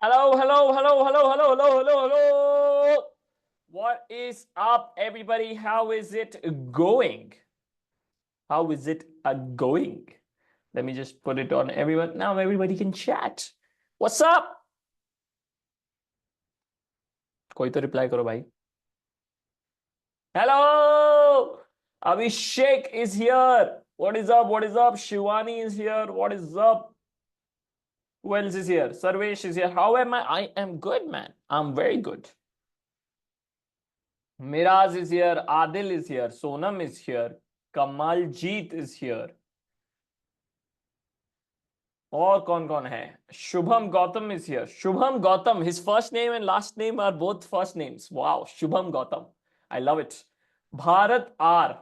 Hello, hello, hello, hello, hello, hello, hello, hello. What is up, everybody? How is it going? How is it going? Let me just put it on everyone. Now everybody can chat. What's up? कोई तो reply करो भाई. Hello! Abhishek is here. What is up? What is up? Shivani is here. What is up? Who else is here? Sarvesh is here. How am I? I am good, man. I'm very good. Miraz is here. Adil is here. Sonam is here. Kamaljeet is here. और कौन है? Shubham Gautam is here. Shubham Gautam, his first name and last name are both first names. Wow, Shubham Gautam. I love it. Bharat R.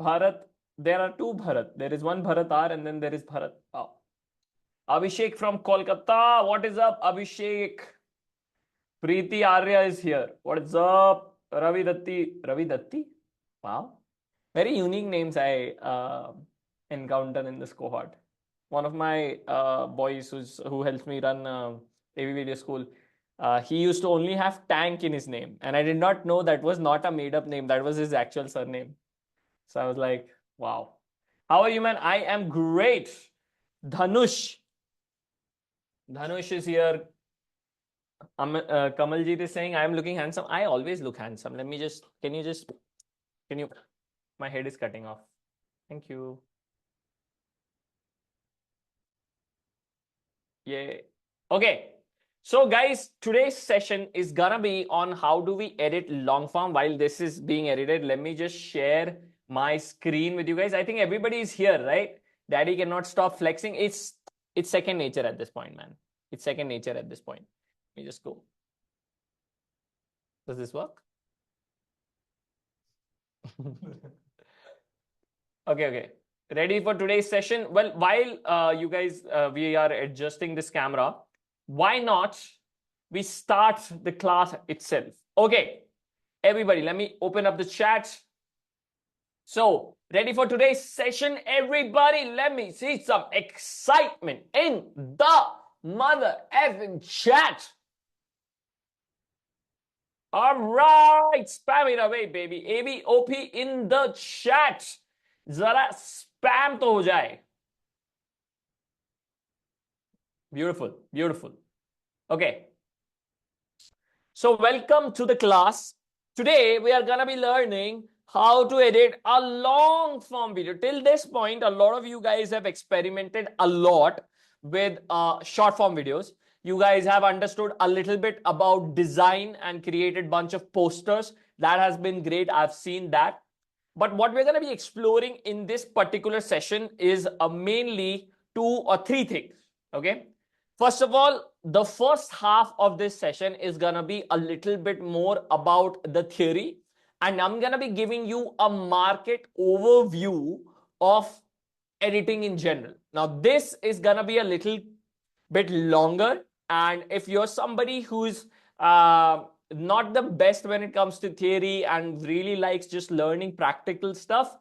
Bharat, there are two Bharat. There is one Bharat R and then there is Bharat. Wow. Abhishek from Kolkata. What is up, Abhishek? Preeti Arya is here. What is up? Ravi Datti. Ravi Datti? Wow. Very unique names I encounter in this cohort. One of my boys who helps me run AV Video School, he used to only have Tank in his name. And I did not know that was not a made up name. That was his actual surname. So I was like, wow. How are you, man? I am great. Dhanush. Dhanush is here. Kamaljeet is saying, I am looking handsome. I always look handsome. Let me just, can you, my head is cutting off. Thank you. Yeah. Okay. So guys, today's session is gonna be on how do we edit long form. While this is being edited, let me just share my screen with you guys. I think everybody is here, right? Daddy cannot stop flexing. It's second nature at this point, man. It's second nature at this point. Let me just go. Does this work? Okay. Ready for today's session? Well, while you guys, we are adjusting this camera, why not we start the class itself? Okay, everybody, let me open up the chat. So, ready for today's session? Everybody, let me see some excitement in the mother effing chat. All right, spam it away, baby. ABOP in the chat. Zara spam to ho jaye. Beautiful, beautiful. Okay. So welcome to the class. Today we are gonna be learning how to edit a long form video. Till this point, a lot of you guys have experimented a lot with short form videos. You guys have understood a little bit about design and created bunch of posters. That has been great. I've seen that. But what we're going to be exploring in this particular session is mainly 2 or 3 things. Okay. First of all, the first half of this session is going to be a little bit more about the theory. And I'm going to be giving you a market overview of editing in general. Now, this is going to be a little bit longer. And if you're somebody who's not the best when it comes to theory and really likes just learning practical stuff,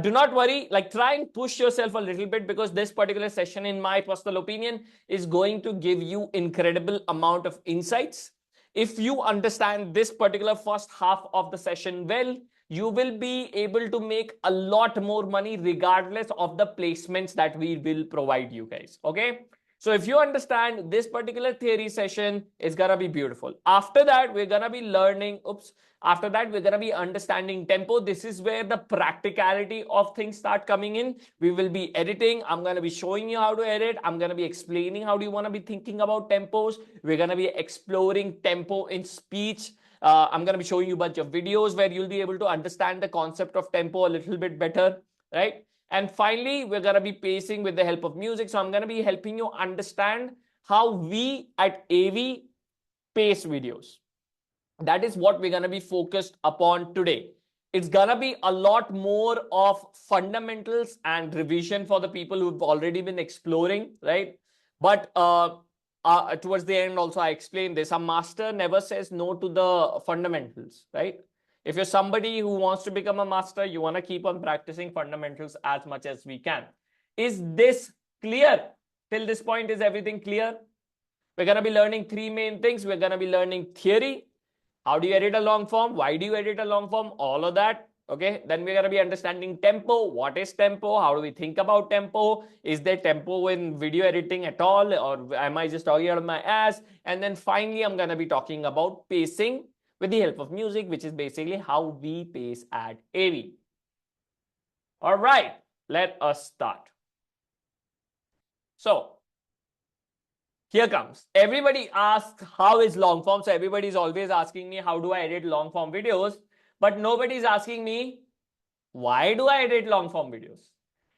do not worry. Like, try and push yourself a little bit, because this particular session, in my personal opinion, is going to give you incredible amount of insights. If you understand this particular first half of the session well, you will be able to make a lot more money regardless of the placements that we will provide you guys. Okay. So if you understand this particular theory session, it's gonna be beautiful. After that, we're gonna be learning, after that, we're gonna be understanding tempo. This is where the practicality of things start coming in. We will be editing. I'm gonna be showing you how to edit. I'm gonna be explaining how do you wanna be thinking about tempos. We're gonna be exploring tempo in speech. I'm gonna be showing you a bunch of videos where you'll be able to understand the concept of tempo a little bit better, right? And finally, we're going to be pacing with the help of music. So I'm going to be helping you understand how we at AV pace videos. That is what we're going to be focused upon today. It's going to be a lot more of fundamentals and revision for the people who've already been exploring, right? But towards the end also, I explained this. A master never says no to the fundamentals, right? If you're somebody who wants to become a master, you want to keep on practicing fundamentals as much as we can. Is this clear? Till this point, is everything clear? We're going to be learning three main things. We're going to be learning theory. How do you edit a long form? Why do you edit a long form? All of that. Okay. Then we're going to be understanding tempo. What is tempo? How do we think about tempo? Is there tempo in video editing at all? Or am I just talking out of my ass? And then finally, I'm going to be talking about pacing with the help of music, which is basically how we pace at AV. All right. Let us start. So here comes. Everybody asks, how is long form? So everybody is always asking me, how do I edit long form videos? But nobody is asking me, why do I edit long form videos?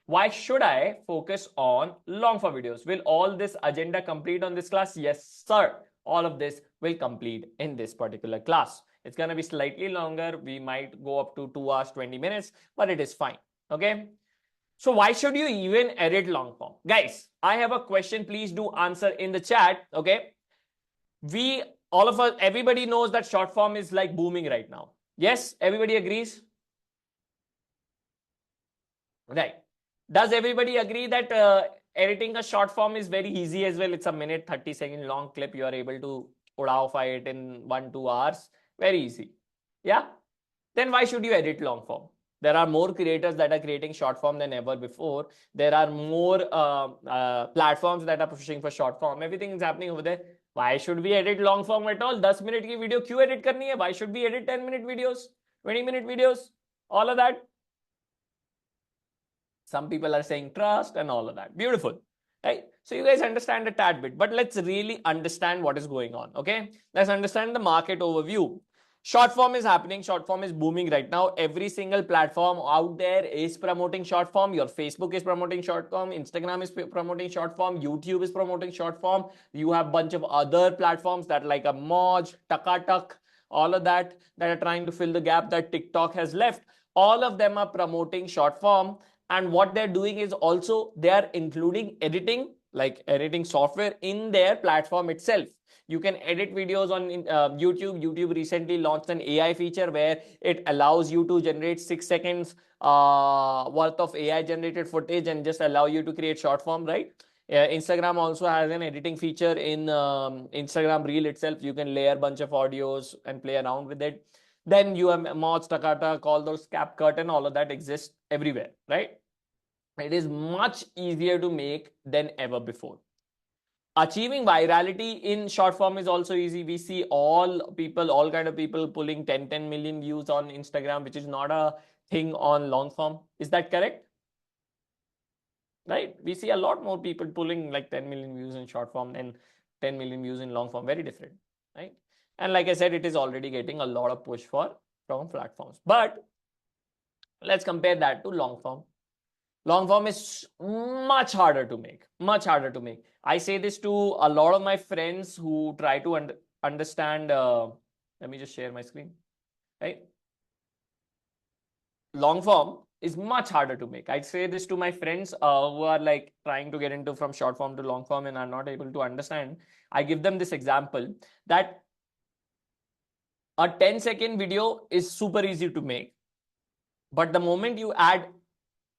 Why should I focus on long form videos? Will all this agenda complete on this class? Yes, sir. All of this will complete in this particular class. It's going to be slightly longer. We might go up to 2 hours, 20 minutes, but it is fine. Okay. So why should you even edit long form? Guys, I have a question. Please do answer in the chat. Okay. All of us, everybody knows that short form is like booming right now. Yes, everybody agrees? Right. Does everybody agree that editing a short form is very easy as well? It's a minute, 30-second long clip. You are able to odify it in 1-2 hours. Very easy. Yeah. Then why should you edit long form? There are more creators that are creating short form than ever before. There are more platforms that are pushing for short form. Everything is happening over there. Why should we edit long form at all? 10 minute की video क्यों edit करनी है? Why should we edit 10-minute videos, 20-minute videos, all of that? Some people are saying trust and all of that. Beautiful. Right? So you guys understand a tad bit, but let's really understand what is going on. Okay. Let's understand the market overview. Short form is happening. Short form is booming right now. Every single platform out there is promoting short form. Your Facebook is promoting short form. Instagram is promoting short form. YouTube is promoting short form. You have a bunch of other platforms that like a Moj, Takatak, all of that are trying to fill the gap that TikTok has left. All of them are promoting short form. And what they're doing is also they are including editing, like editing software in their platform itself. You can edit videos on YouTube. YouTube recently launched an AI feature where it allows you to generate 6 seconds worth of AI generated footage and just allow you to create short form, right? Instagram also has an editing feature in Instagram Reel itself. You can layer a bunch of audios and play around with it. Then you have mods, Takata, all those CapCut and all of that exists everywhere, right? It is much easier to make than ever before. Achieving virality in short form is also easy. We see all kind of people pulling 10 million views on Instagram, which is not a thing on long form. Is that correct? Right? We see a lot more people pulling like 10 million views in short form than 10 million views in long form. Very different, right? And like I said, it is already getting a lot of push from platforms. But let's compare that to long form. Long form is much harder to make, much harder to make. I say this to a lot of my friends who try to understand. Let me just share my screen, right? Long form is much harder to make. I say this to my friends who are like trying to get into from short form to long form and are not able to understand. I give them this example that a 10-second video is super easy to make. But the moment you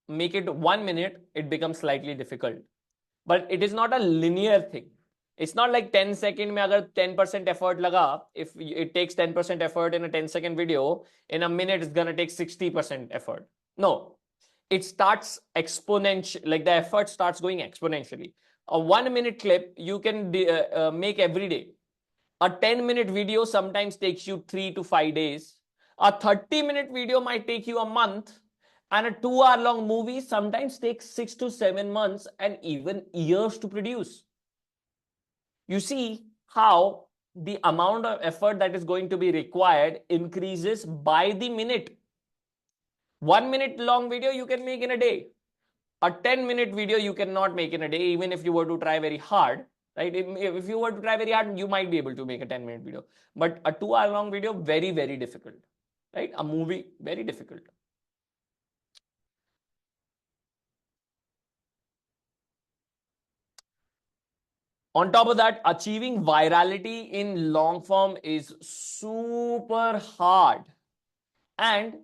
make it 1 minute, it becomes slightly difficult. But it is not a linear thing. It's not like 10 second mein agar 10% effort laga, if it takes 10% effort in a 10-second video, in a minute it's going to take 60% effort. No, it starts exponential, like the effort starts going exponentially. A 1-minute clip you can make every day. A 10-minute video sometimes takes you 3 to 5 days. A 30-minute video might take you a month. And a 2-hour long movie sometimes takes 6 to 7 months and even years to produce. You see how the amount of effort that is going to be required increases by the minute. 1 minute long video you can make in a day. A 10-minute video you cannot make in a day, even if you were to try very hard, right? If you were to try very hard, you might be able to make a 10-minute video. But a 2-hour long video, very, very difficult, right? A movie, very difficult. On top of that, achieving virality in long form is super hard. And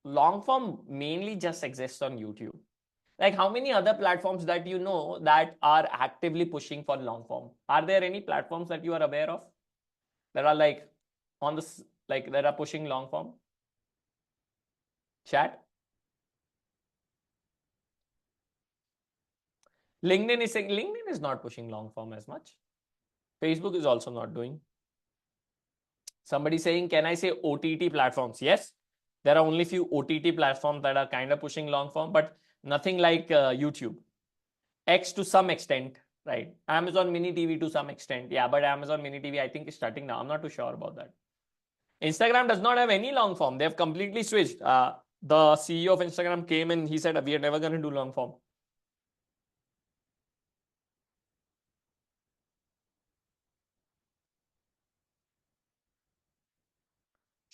long form mainly just exists on YouTube. Like how many other platforms that you know that are actively pushing for long form? Are there any platforms that you are aware of that are like on this, like that are pushing long form? Chat. LinkedIn is not pushing long form as much. Facebook is also not doing. Somebody saying, can I say OTT platforms? Yes, there are only few OTT platforms that are kind of pushing long form, but nothing like YouTube. X to some extent, right? Amazon Mini TV to some extent. Yeah, but Amazon Mini TV, I think, is starting now. I'm not too sure about that. Instagram does not have any long form. They've completely switched. The CEO of Instagram came and he said, we are never going to do long form.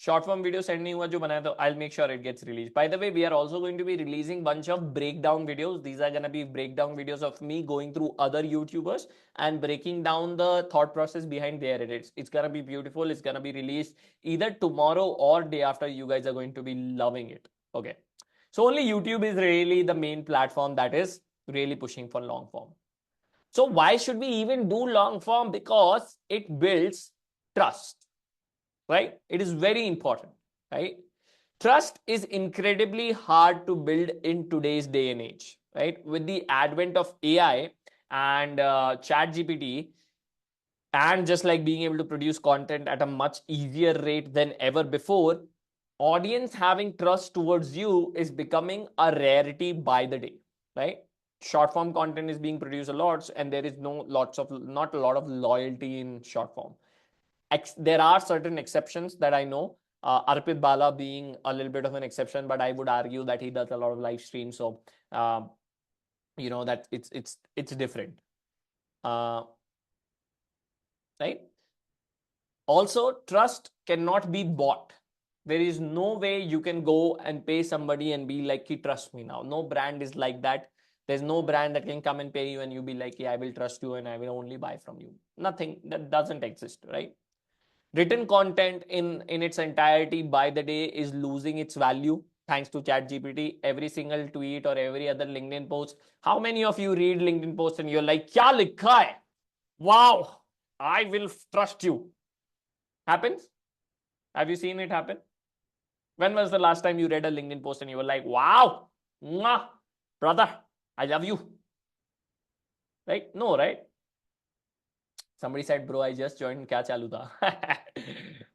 Short form video send नहीं हुआ जो बनाया तो I'll make sure it gets released. By the way, we are also going to be releasing bunch of breakdown videos. These are going to be breakdown videos of me going through other YouTubers and breaking down the thought process behind their edits. It's going to be beautiful. It's going to be released either tomorrow or day after. You guys are going to be loving it. Okay. So only YouTube is really the main platform that is really pushing for long form. So why should we even do long form? Because it builds trust. Right? It is very important, right? Trust is incredibly hard to build in today's day and age, right? With the advent of AI and chat GPT, and just like being able to produce content at a much easier rate than ever before, audience having trust towards you is becoming a rarity by the day, right? Short form content is being produced a lot, and there is not a lot of loyalty in short form. There are certain exceptions that I know. Arpit Bala being a little bit of an exception, but I would argue that he does a lot of live streams, so you know that it's different, right? Also, trust cannot be bought. There is no way you can go and pay somebody and be like, trust me now. No brand is like that. There's no brand that can come and pay you and you be like, yeah, I will trust you and I will only buy from you. Nothing. That doesn't exist, right? Written content in its entirety by the day is losing its value thanks to chat gpt. Every single tweet or every other LinkedIn post, how many of you read LinkedIn post and you're like, kya likha hai? Wow, I will trust you. Happens? Have you seen it happen? When was the last time you read a LinkedIn post and you were like, wow, mwah, brother, I love you? Right? No, right? Somebody said, bro, I just joined. Kya chalu tha?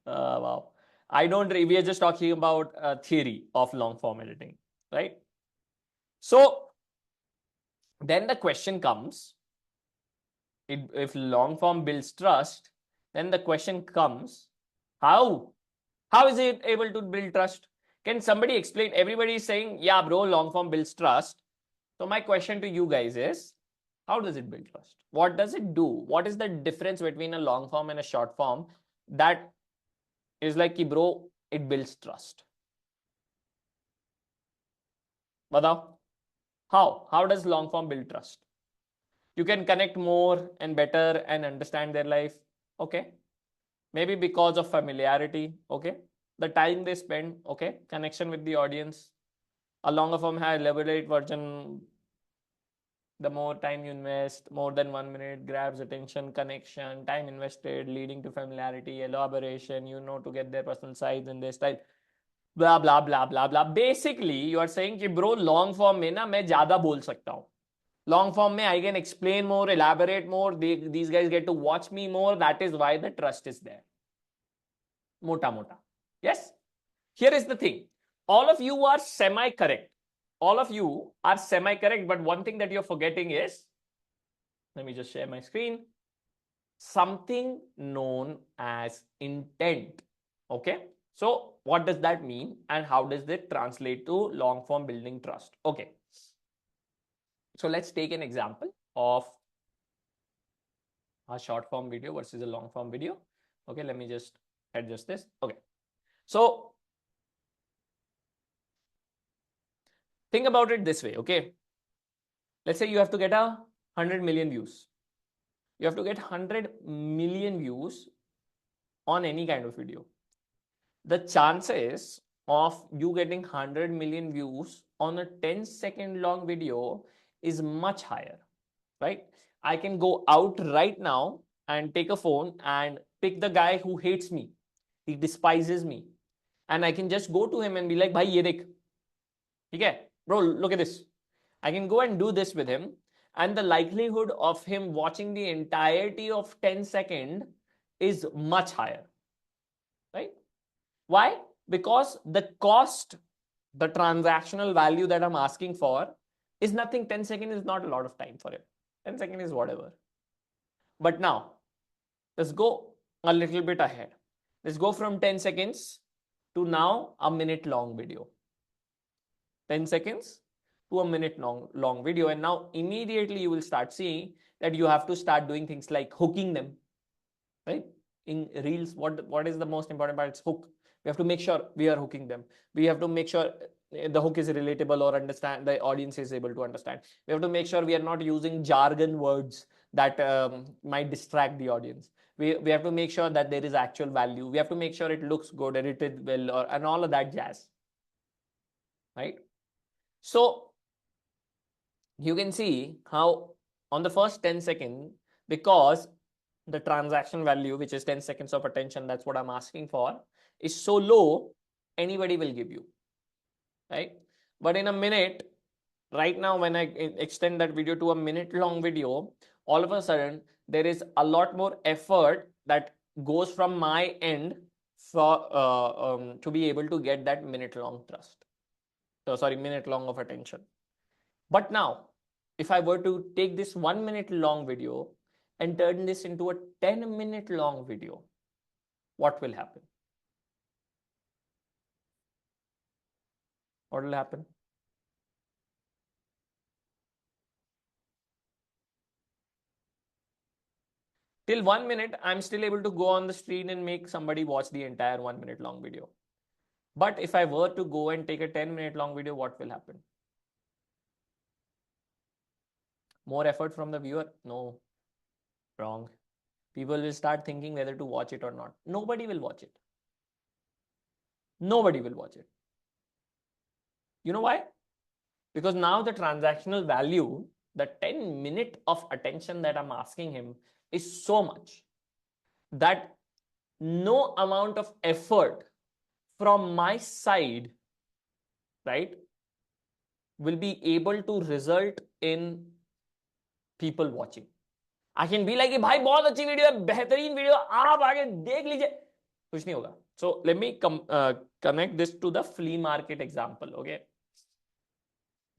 Wow. I don't, we are just talking about theory of long form editing, right? So then the question comes, if long form builds trust, then the question comes, how? How is it able to build trust? Can somebody explain? Everybody is saying, yeah, bro, long form builds trust. So my question to you guys is, how does it build trust? What does it do? What is the difference between a long form and a short form that is like, bro, it builds trust? Badao. How does long form build trust? You can connect more and better and understand their life. Okay. Maybe because of familiarity. Okay. The time they spend. Okay. Connection with the audience. A longer form has elaborate version. The more time you invest, more than 1 minute, grabs attention, connection, time invested, leading to familiarity, elaboration, you know, to get their personal size and their style, blah blah blah blah blah. Basically you are saying कि bro, long form में ना मैं ज्यादा बोल सकता हूँ. Long form में I can explain more, elaborate more, these guys get to watch me more. That is why the trust is there. Mota mota. Yes. Here is the thing. All of you are semi correct. All of you are semi correct, but one thing that you're forgetting is, let me just share my screen, something known as intent. Okay. So what does that mean and how does it translate to long form building trust? Okay. So let's take an example of a short form video versus a long form video. Okay. Let me just adjust this. Okay. So think about it this way. Okay. Let's say you have to get 100 million views. You have to get 100 million views on any kind of video. The chances of you getting 100 million views on a 10-second long video is much higher, right? I can go out right now and take a phone and pick the guy who hates me, he despises me, and I can just go to him and be like, bhai ye dekh, okay, bro, look at this. I can go and do this with him, and the likelihood of him watching the entirety of 10 seconds is much higher, right? Why? Because the cost, the transactional value that I'm asking for is nothing. 10 seconds is not a lot of time for him. 10 seconds is whatever. But now, let's go a little bit ahead. Let's go from 10 seconds to now a minute long video. 10 seconds to a minute long video. And now immediately you will start seeing that you have to start doing things like hooking them, right? In reels, what is the most important part? It's hook. We have to make sure we are hooking them. We have to make sure the hook is relatable or understand the audience is able to understand. We have to make sure we are not using jargon words that might distract the audience. We have to make sure that there is actual value. We have to make sure it looks good, edited well, and all of that jazz, right? So you can see how on the first 10 seconds, because the transaction value, which is 10 seconds of attention, that's what I'm asking for, is so low, anybody will give you, right? But in a minute, right now, when I extend that video to a minute long video, all of a sudden, there is a lot more effort that goes from my end for to be able to get that minute long trust. So, sorry, minute long of attention. But now, if I were to take this 1 minute long video and turn this into a 10-minute long video, what will happen? What will happen? Till 1 minute, I'm still able to go on the screen and make somebody watch the entire 1 minute long video. But if I were to go and take a 10-minute long video, what will happen? More effort from the viewer? No, wrong. People will start thinking whether to watch it or not. Nobody will watch it. Nobody will watch it. You know why? Because now the transactional value, the 10-minute of attention that I'm asking him is so much that no amount of effort from my side, right, will be able to result in people watching. I can be like, भाई बहुत अच्छी video है, बेहतरीन video, आप आगे देख लीजिए, कुछ नहीं होगा. So let me connect this to the flea market example, okay?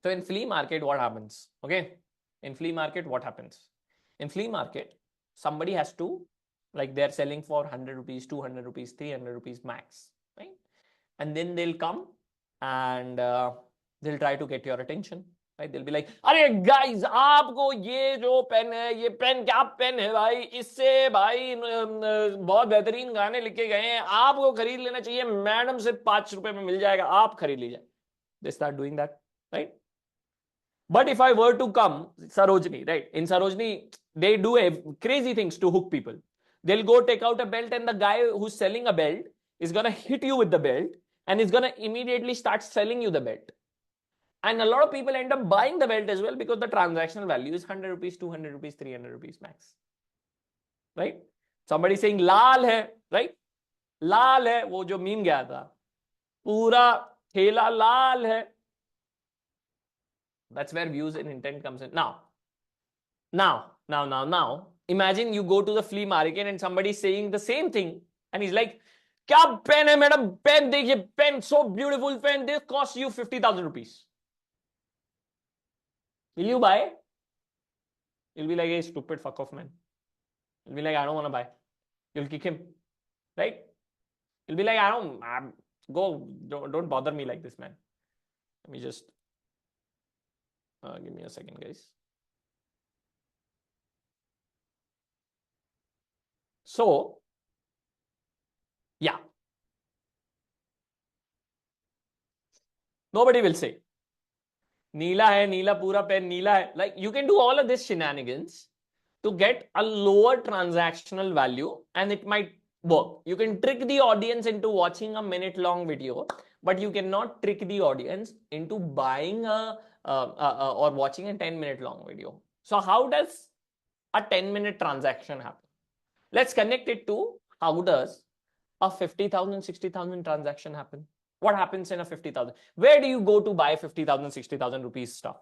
So in flea market, what happens? Okay, in flea market, what happens? In flea market, somebody has to, like, they're selling for 100 rupees, 200 rupees, 300 rupees max, right? And then they'll come and they'll try to get your attention, right? They'll be like, अरे guys, आपको ये जो pen है, ये pen क्या pen है भाई, इससे भाई बहुत बेहतरीन गाने लिखे गए हैं, आपको खरीद लेना चाहिए, मैडम से 5 रुपए में मिल जाएगा, आप खरीद लीजिए. They start doing that, right? But if I were to come, Sarojini, right? In Sarojini, they do crazy things to hook people. They'll go take out a belt, and the guy who's selling a belt is going to hit you with the belt and is going to immediately start selling you the belt. And a lot of people end up buying the belt as well because the transactional value is 100 rupees, 200 rupees, 300 rupees max. Right? Somebody saying लाल है, right? लाल है, वो जो meme गया था, पूरा ठेला लाल है. That's where views and intent comes in. Now, imagine you go to the flea market and somebody saying the same thing and he's like, क्या पेन है मैडम, पेन देखिए, pen, so beautiful pen, this costs you 50,000 rupees. Will you buy? You'll be like, hey, stupid fuck off, man. You'll be like, I don't want to buy. You'll kick him, right? You'll be like, go, don't bother me like this, man. Let me just give me a second, guys. So, yeah. Nobody will say, Neela hai, Neela pura pen, Neela hai. Like, you can do all of this shenanigans to get a lower transactional value and it might work. You can trick the audience into watching a minute long video, but you cannot trick the audience into buying or watching a 10-minute long video. So how does a 10-minute transaction happen? Let's connect it to how does a 50,000, 60,000 transaction happen? What happens in a 50,000? Where do you go to buy 50,000, 60,000 rupees stuff?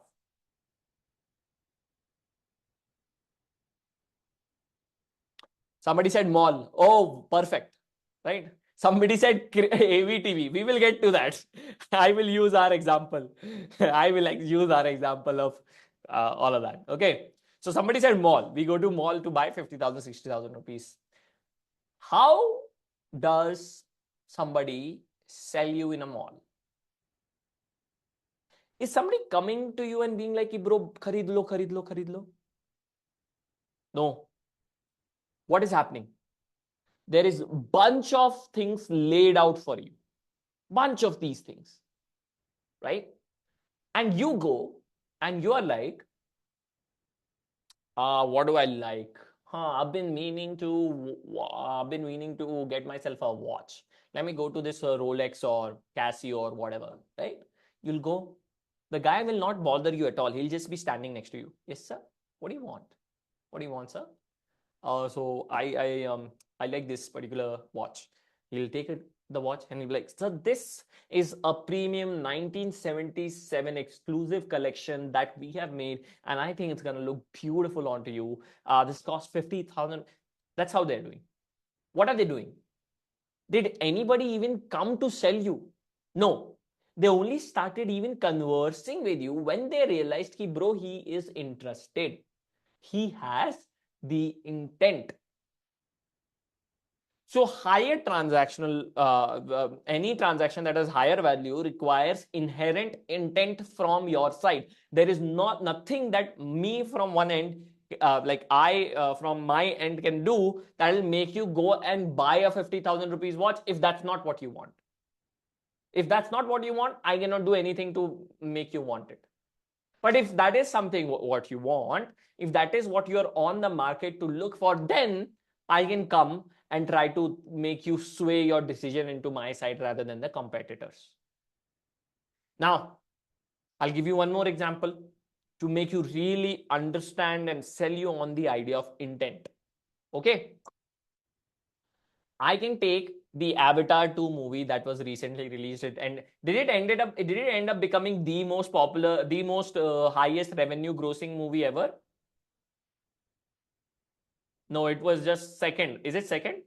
Somebody said mall. Oh, perfect. Right? Somebody said AVTV. We will get to that. I will use our example. I will use our example of all of that. Okay. So somebody said mall. We go to mall to buy 50,000, 60,000 rupees. How does somebody sell you in a mall? Is somebody coming to you and being like, bro, kharid lo, kharid lo, kharid lo? No. What is happening? There is a bunch of things laid out for you. Bunch of these things. Right? And you go and you are like, what do I like? I've been meaning to get myself a watch. Let me go to this Rolex or Casio or whatever, right? You'll go. The guy will not bother you at all. He'll just be standing next to you. Yes, sir. What do you want? What do you want, sir? So I like this particular watch. He'll take the watch and he'll be like, so this is a premium 1977 exclusive collection that we have made, and I think it's gonna look beautiful onto you. This costs 50,000. That's how they're doing. What are they doing? Did anybody even come to sell you? No. They only started even conversing with you when they realized ki bro, he is interested. He has the intent. So higher transactional, any transaction that has higher value requires inherent intent from your side. There is nothing that me from one end, like I from my end can do that will make you go and buy a 50,000 rupees watch if that's not what you want. If that's not what you want, I cannot do anything to make you want it. But if that is something what you want, if that is what you're on the market to look for, then I can come and try to make you sway your decision into my side rather than the competitors. Now, I'll give you one more example to make you really understand and sell you on the idea of intent. Okay. I can take the Avatar 2 movie that was recently released, and did it end up becoming the most popular, the most highest revenue grossing movie ever? No, it was just second. Is it second?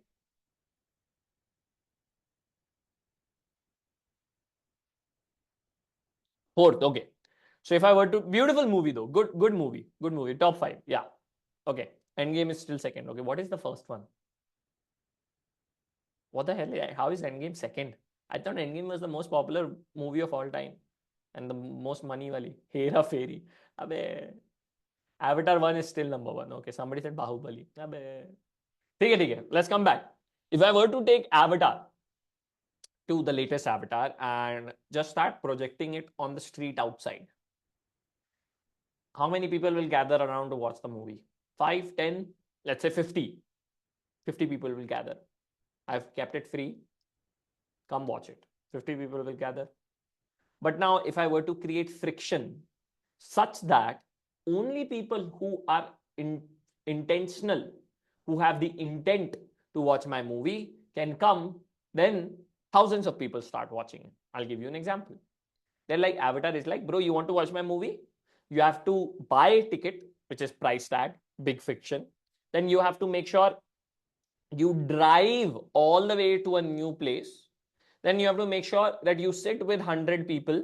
Fourth. Okay. So if I were to, beautiful movie though, good movie, top 5. Yeah. Okay. Endgame is still second. Okay. What is the first one? What the hell? How is Endgame second? I thought Endgame was the most popular movie of all time and the most money wali. Hera Fairy. Abe. Avatar 1 is still number 1. Okay. Somebody said Bahubali. Abe. Okay. Let's come back. If I were to take Avatar to the latest Avatar and just start projecting it on the street outside, how many people will gather around to watch the movie? 5, 10, let's say 50. 50 people will gather. I've kept it free. Come watch it. 50 people will gather. But now, if I were to create friction such that only people who are intentional, who have the intent to watch my movie can come, then thousands of people start watching it. I'll give you an example. They're like, Avatar is like, bro, you want to watch my movie? You have to buy a ticket, which is price tag, big fiction. Then you have to make sure you drive all the way to a new place. Then you have to make sure that you sit with 100 people.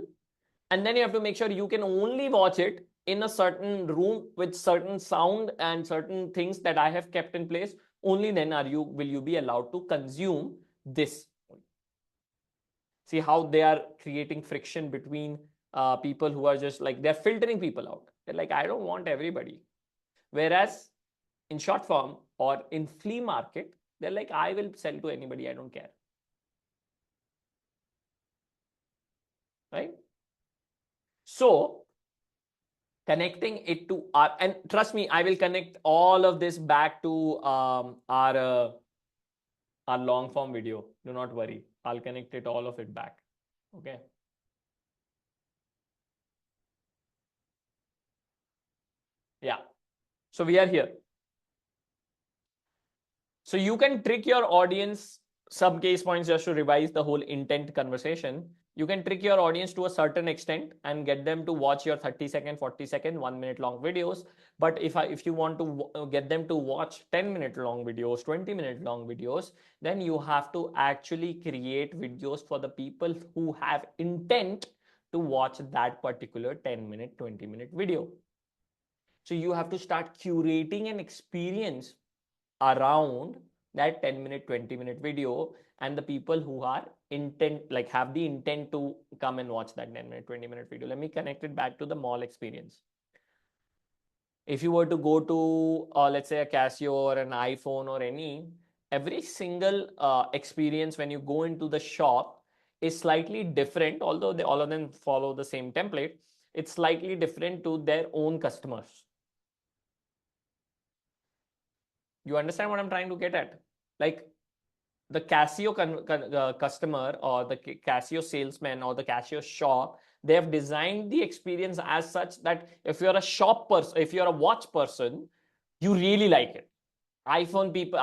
And then you have to make sure you can only watch it in a certain room with certain sound and certain things that I have kept in place. Only then will you be allowed to consume this. See how they are creating friction between people who are just like, they're filtering people out. They're like, I don't want everybody. Whereas in short form or in flea market, they're like, I will sell to anybody. I don't care. Right? So connecting it to our, and trust me, I will connect all of this back to our long form video. Do not worry. I'll connect it all of it back. Okay. Yeah. So we are here. So you can trick your audience. Some case points just to revise the whole intent conversation. You can trick your audience to a certain extent and get them to watch your 30-second, 40-second, 1 minute long videos. But if you want to get them to watch 10-minute long videos, 20-minute long videos, then you have to actually create videos for the people who have intent to watch that particular 10-minute, 20-minute video. So you have to start curating an experience around that 10-minute, 20-minute video, and the people who are intent, like have the intent to come and watch that 10-minute, 20-minute video. Let me connect it back to the mall experience. If you were to go to let's say a Casio or an iPhone or every single experience when you go into the shop is slightly different, although all of them follow the same template. It's slightly different to their own customers. You understand what I'm trying to get at? Like the Casio customer or the Casio salesman or the Casio shop, they have designed the experience as such that if you're a shop person, if you're a watch person, you really like it. iPhone people,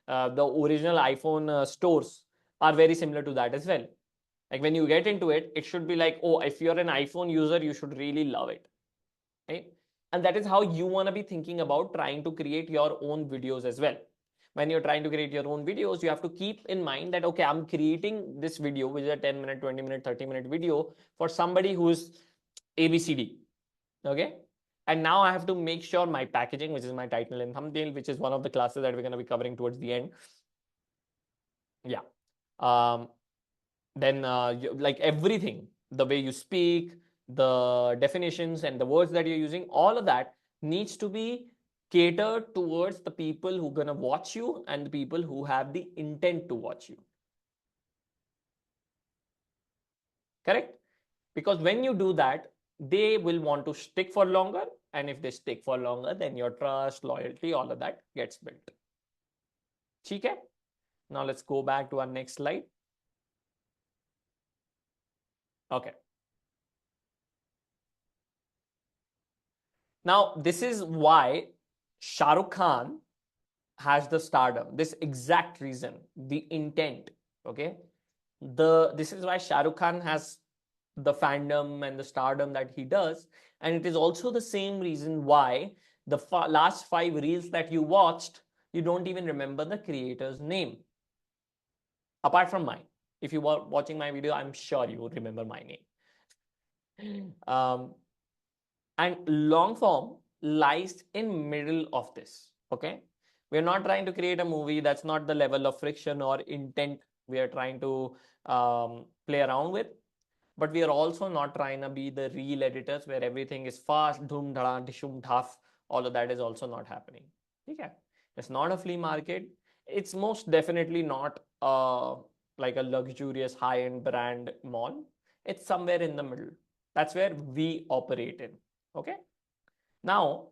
the original iPhone stores are very similar to that as well. Like when you get into it, it should be like, oh, if you're an iPhone user, you should really love it, right? And that is how you want to be thinking about trying to create your own videos as well. When you're trying to create your own videos, you have to keep in mind that, okay, I'm creating this video, which is a 10-minute, 20-minute, 30-minute video for somebody who's ABCD. Okay. And now I have to make sure my packaging, which is my title and thumbnail, which is one of the classes that we're going to be covering towards the end. Yeah. Um, then like everything, the way you speak, the definitions and the words that you're using, all of that needs to be catered towards the people who are going to watch you and the people who have the intent to watch you. Correct? Because when you do that, they will want to stick for longer, and if they stick for longer, then your trust, loyalty, all of that gets built. Okay. Now let's go back to our next slide. Okay. Now this is why Shah Rukh Khan has the stardom. This exact reason, the intent. Okay. This is why Shah Rukh Khan has the fandom and the stardom that he does, and it is also the same reason why the last 5 reels that you watched, you don't even remember the creator's name, apart from mine. If you were watching my video, I'm sure you would remember my name. And long form lies in middle of this. Okay, we're not trying to create a movie. That's not the level of friction or intent we are trying to play around with. But we are also not trying to be the reel editors where everything is fast, dhum dhada dishum dhaf. All of that is also not happening. Okay, it's not a flea market. It's most definitely not like a luxurious high-end brand mall. It's somewhere in the middle. That's where we operate in. Okay. Now,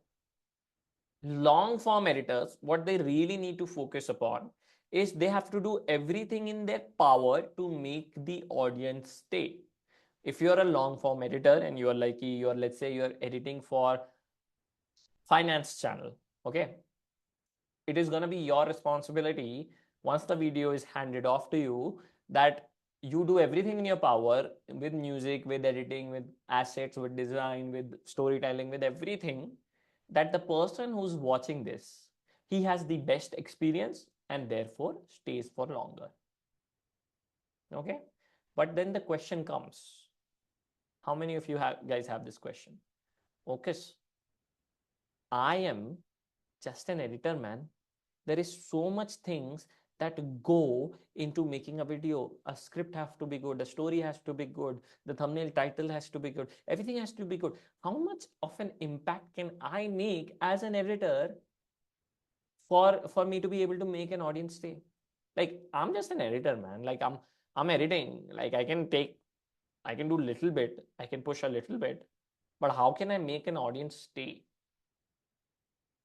long form editors, what they really need to focus upon is they have to do everything in their power to make the audience stay. If you're a long form editor and you're like, let's say you're editing for finance channel, okay, it is going to be your responsibility once the video is handed off to you that you do everything in your power with music, with editing, with assets, with design, with storytelling, with everything, that the person who's watching this, he has the best experience and therefore stays for longer. Okay. But then the question comes, how many of you guys have this question? Okay, I am just an editor, man. There is so much things that go into making a video. A script has to be good, a story has to be good, the thumbnail title has to be good, everything has to be good. How much of an impact can I make as an editor for me to be able to make an audience stay? Like, I'm just an editor, man. Like, I'm editing. Like, I can do a little bit, I can push a little bit, but how can I make an audience stay?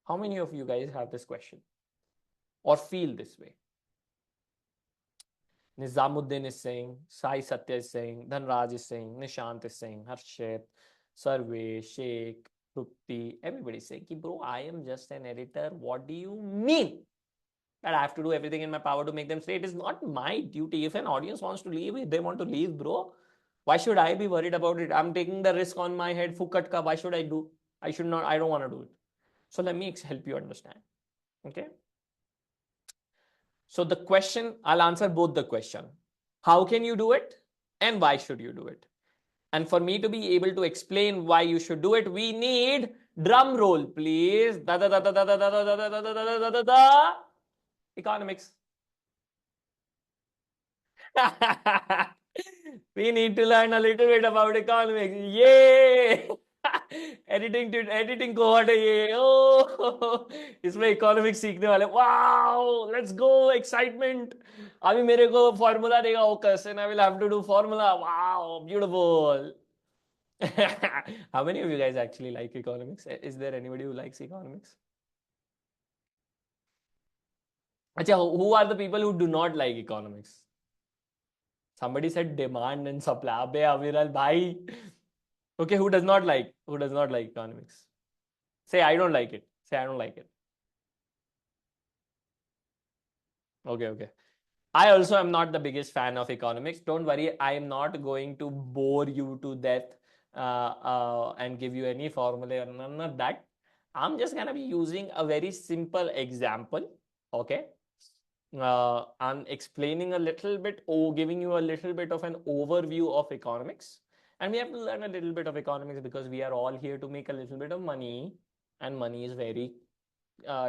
How many of you guys have this question or feel this way? Nizamuddin is saying, Sai Satya is saying, Dhanraj is saying, Nishant is saying, Harshit, Sarve, Sheikh, Trupti, everybody is saying, ki, bro, I am just an editor. What do you mean that I have to do everything in my power to make them stay? It is not my duty. If an audience wants to leave, if they want to leave, bro, why should I be worried about it? I'm taking the risk on my head. Fukat ka, why should I do? I should not, I don't want to do it. So let me help you understand. Okay. So the question, I'll answer both the question. How can you do it? And why should you do it? And for me to be able to explain why you should do it, we need drum roll, please. Da da da da da da da da da da da da da da da. Economics. We need to learn a little bit about economics. Yay! editing cohort है ये. Oh, इसमें economics सीखने वाले. Wow! Let's go! Excitement. अभी मेरे को formula देगा OCUS and I will have to do formula. Wow! Beautiful. How many of you guys actually like economics? Is there anybody who likes economics? Achha, who are the people who do not like economics? Somebody said demand and supply. Abbe Aviral bhai. Okay, who does not like? Who does not like economics? Say I don't like it. Say I don't like it. Okay, okay. I also am not the biggest fan of economics. Don't worry, I am not going to bore you to death and give you any formula or none of that. I'm just gonna be using a very simple example. Okay. I'm explaining a little bit or giving you a little bit of an overview of economics. And we have to learn a little bit of economics because we are all here to make a little bit of money, and money is very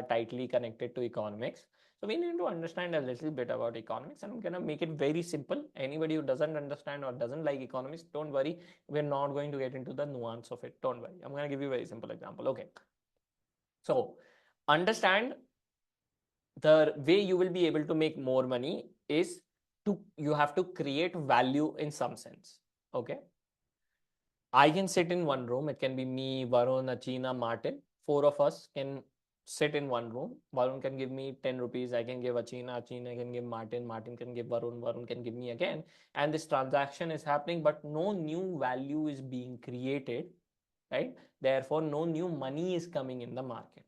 tightly connected to economics. So we need to understand a little bit about economics, and I'm gonna make it very simple. Anybody who doesn't understand or doesn't like economics, don't worry. We're not going to get into the nuance of it. Don't worry. I'm gonna give you a very simple example. Okay. So understand the way you will be able to make more money is you have to create value in some sense. Okay. I can sit in one room. It can be me, Varun, Achina, Martin. Four of us can sit in one room. Varun can give me 10 rupees. I can give Achina. Achina can give Martin. Martin can give Varun. Varun can give me again. And this transaction is happening, but no new value is being created, right? Therefore, no new money is coming in the market.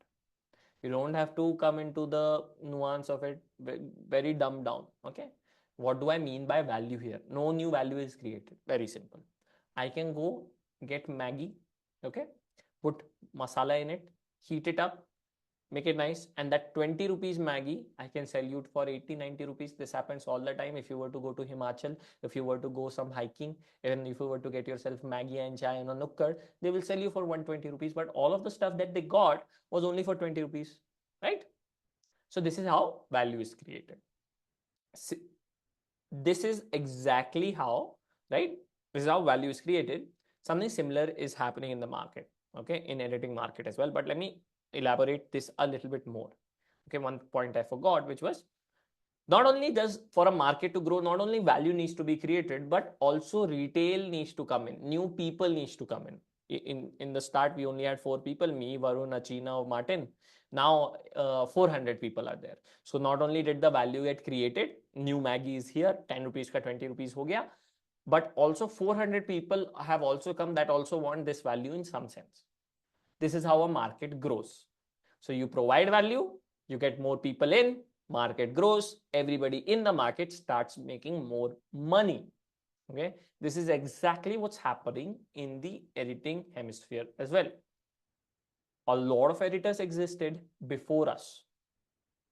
You don't have to come into the nuance of it, very dumbed down. Okay. What do I mean by value here? No new value is created. Very simple. I can go get Maggie, okay, put masala in it, heat it up, make it nice, and that 20 rupees Maggie I can sell you for 80-90 rupees. This happens all the time. If you were to go to Himachal, if you were to go some hiking, even if you were to get yourself Maggie and chai on a nukkad, they will sell you for 120 rupees, but all of the stuff that they got was only for 20 rupees, right? So this is how value is created. This is exactly how, right? This is how value is created. Something similar is happening in the market, okay, in editing market as well. But let me elaborate this a little bit more. Okay, one point I forgot, which was not only does for a market to grow, not only value needs to be created, but also retail needs to come in. New people needs to come in. In the start, we only had 4 people: me, Varun, Achina, Martin. Now 400 people are there. So not only did the value get created, new Maggie is here, 10 rupees ka 20 rupees ho gaya, but also 400 people have also come that also want this value in some sense. This is how a market grows. So you provide value, you get more people in, market grows, everybody in the market starts making more money. Okay, this is exactly what's happening in the editing hemisphere as well. A lot of editors existed before us,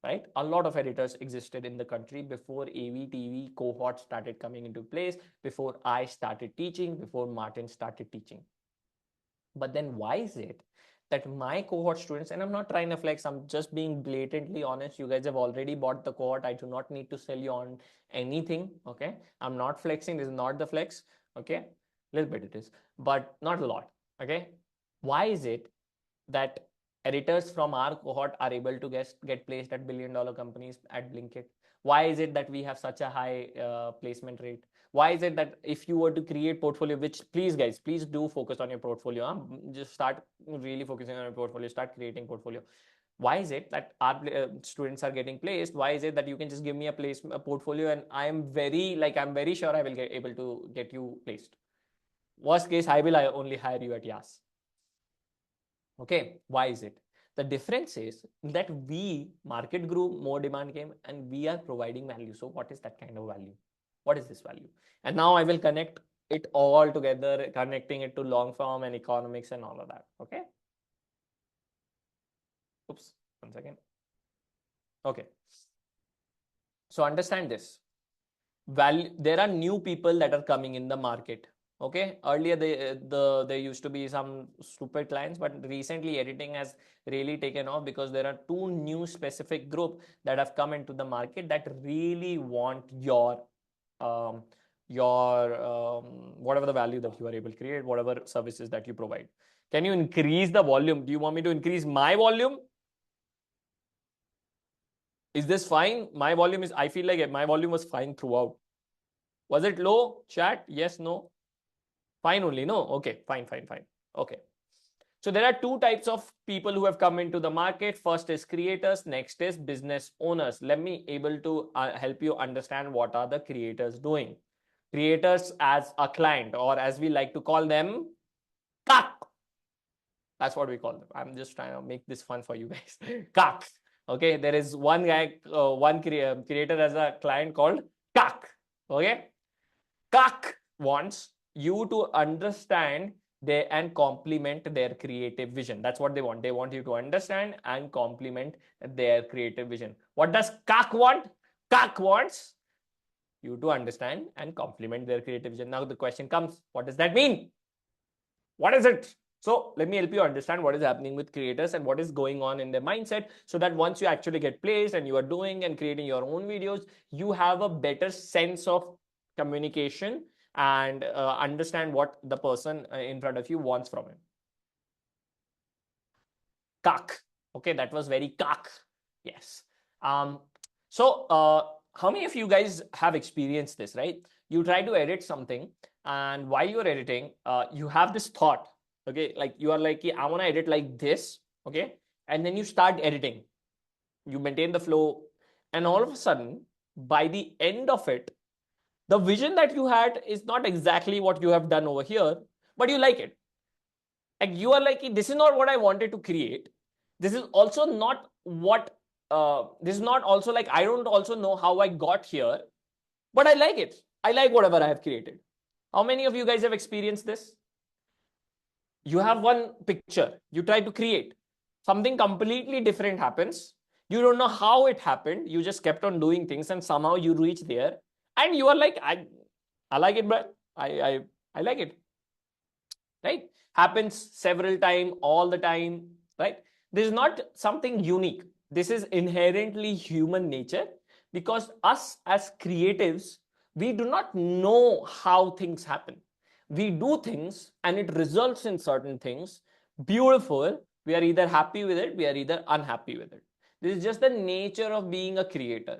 right? A lot of editors existed in the country before AV/TV cohort started coming into place, before I started teaching, before Martin started teaching. But then why is it that my cohort students, and I'm not trying to flex, I'm just being blatantly honest, you guys have already bought the cohort, I do not need to sell you on anything. Okay, I'm not flexing, this is not the flex. Okay, a little bit it is, but not a lot. Okay, why is it that editors from our cohort are able to get placed at billion-dollar companies at Blinkit? Why is it that we have such a high placement rate? Why is it that if you were to create portfolio, which please guys, please do focus on your portfolio, just start really focusing on your portfolio, start creating portfolio. Why is it that our students are getting placed? Why is it that you can just give me a portfolio and I'm very sure I will get able to get you placed? Worst case, I only hire you at Yas. Okay, why is it? The difference is that we market grew, more demand came, and we are providing value. So, what is that kind of value? What is this value? And now I will connect it all together, connecting it to long form and economics and all of that. Okay. Oops, 1 second. Okay. So understand this. There are new people that are coming in the market. Okay, earlier there used to be some stupid clients, but recently editing has really taken off because there are two new specific group that have come into the market that really want um, whatever the value that you are able to create, whatever services that you provide. Can you increase the volume? Do you want me to increase my volume? Is this fine? My volume is, I feel like my volume was fine throughout. Was it low? Chat? Yes, no? Fine only, no? Okay, fine. Okay. So there are two types of people who have come into the market. First is creators, next is business owners. Let me able to help you understand what are the creators doing. Creators as a client, or as we like to call them, cuck. That's what we call them. I'm just trying to make this fun for you guys. Cuck. Okay, there is one guy, one creator as a client called cuck. Okay, cuck wants you to understand and complement their creative vision. That's what they want. They want you to understand and complement their creative vision. What does cuck want? Cuck wants you to understand and complement their creative vision. Now the question comes, what does that mean? What is it? So let me help you understand what is happening with creators and what is going on in their mindset, so that once you actually get placed and you are doing and creating your own videos, you have a better sense of communication and understand what the person in front of you wants from him. Cuck. Okay, that was very cuck. Yes. So how many of you guys have experienced this, right? You try to edit something, and while you're editing, you have this thought. Okay, like you are like, I want to edit like this. Okay, and then you start editing. You maintain the flow, and all of a sudden, by the end of it, the vision that you had is not exactly what you have done over here, but you like it. Like you are like, this is not what I wanted to create. This is also not what. This is not also like, I don't also know how I got here, but I like it. I like whatever I have created. How many of you guys have experienced this? You have one picture, you try to create something completely different happens. You don't know how it happened. You just kept on doing things and somehow you reach there and you are like, I like it, but I like it. Right? Happens several times, all the time, right? This is not something unique. This is inherently human nature, because us as creatives, we do not know how things happen. We do things and it results in certain things. Beautiful. We are either happy with it, we are either unhappy with it. This is just the nature of being a creator.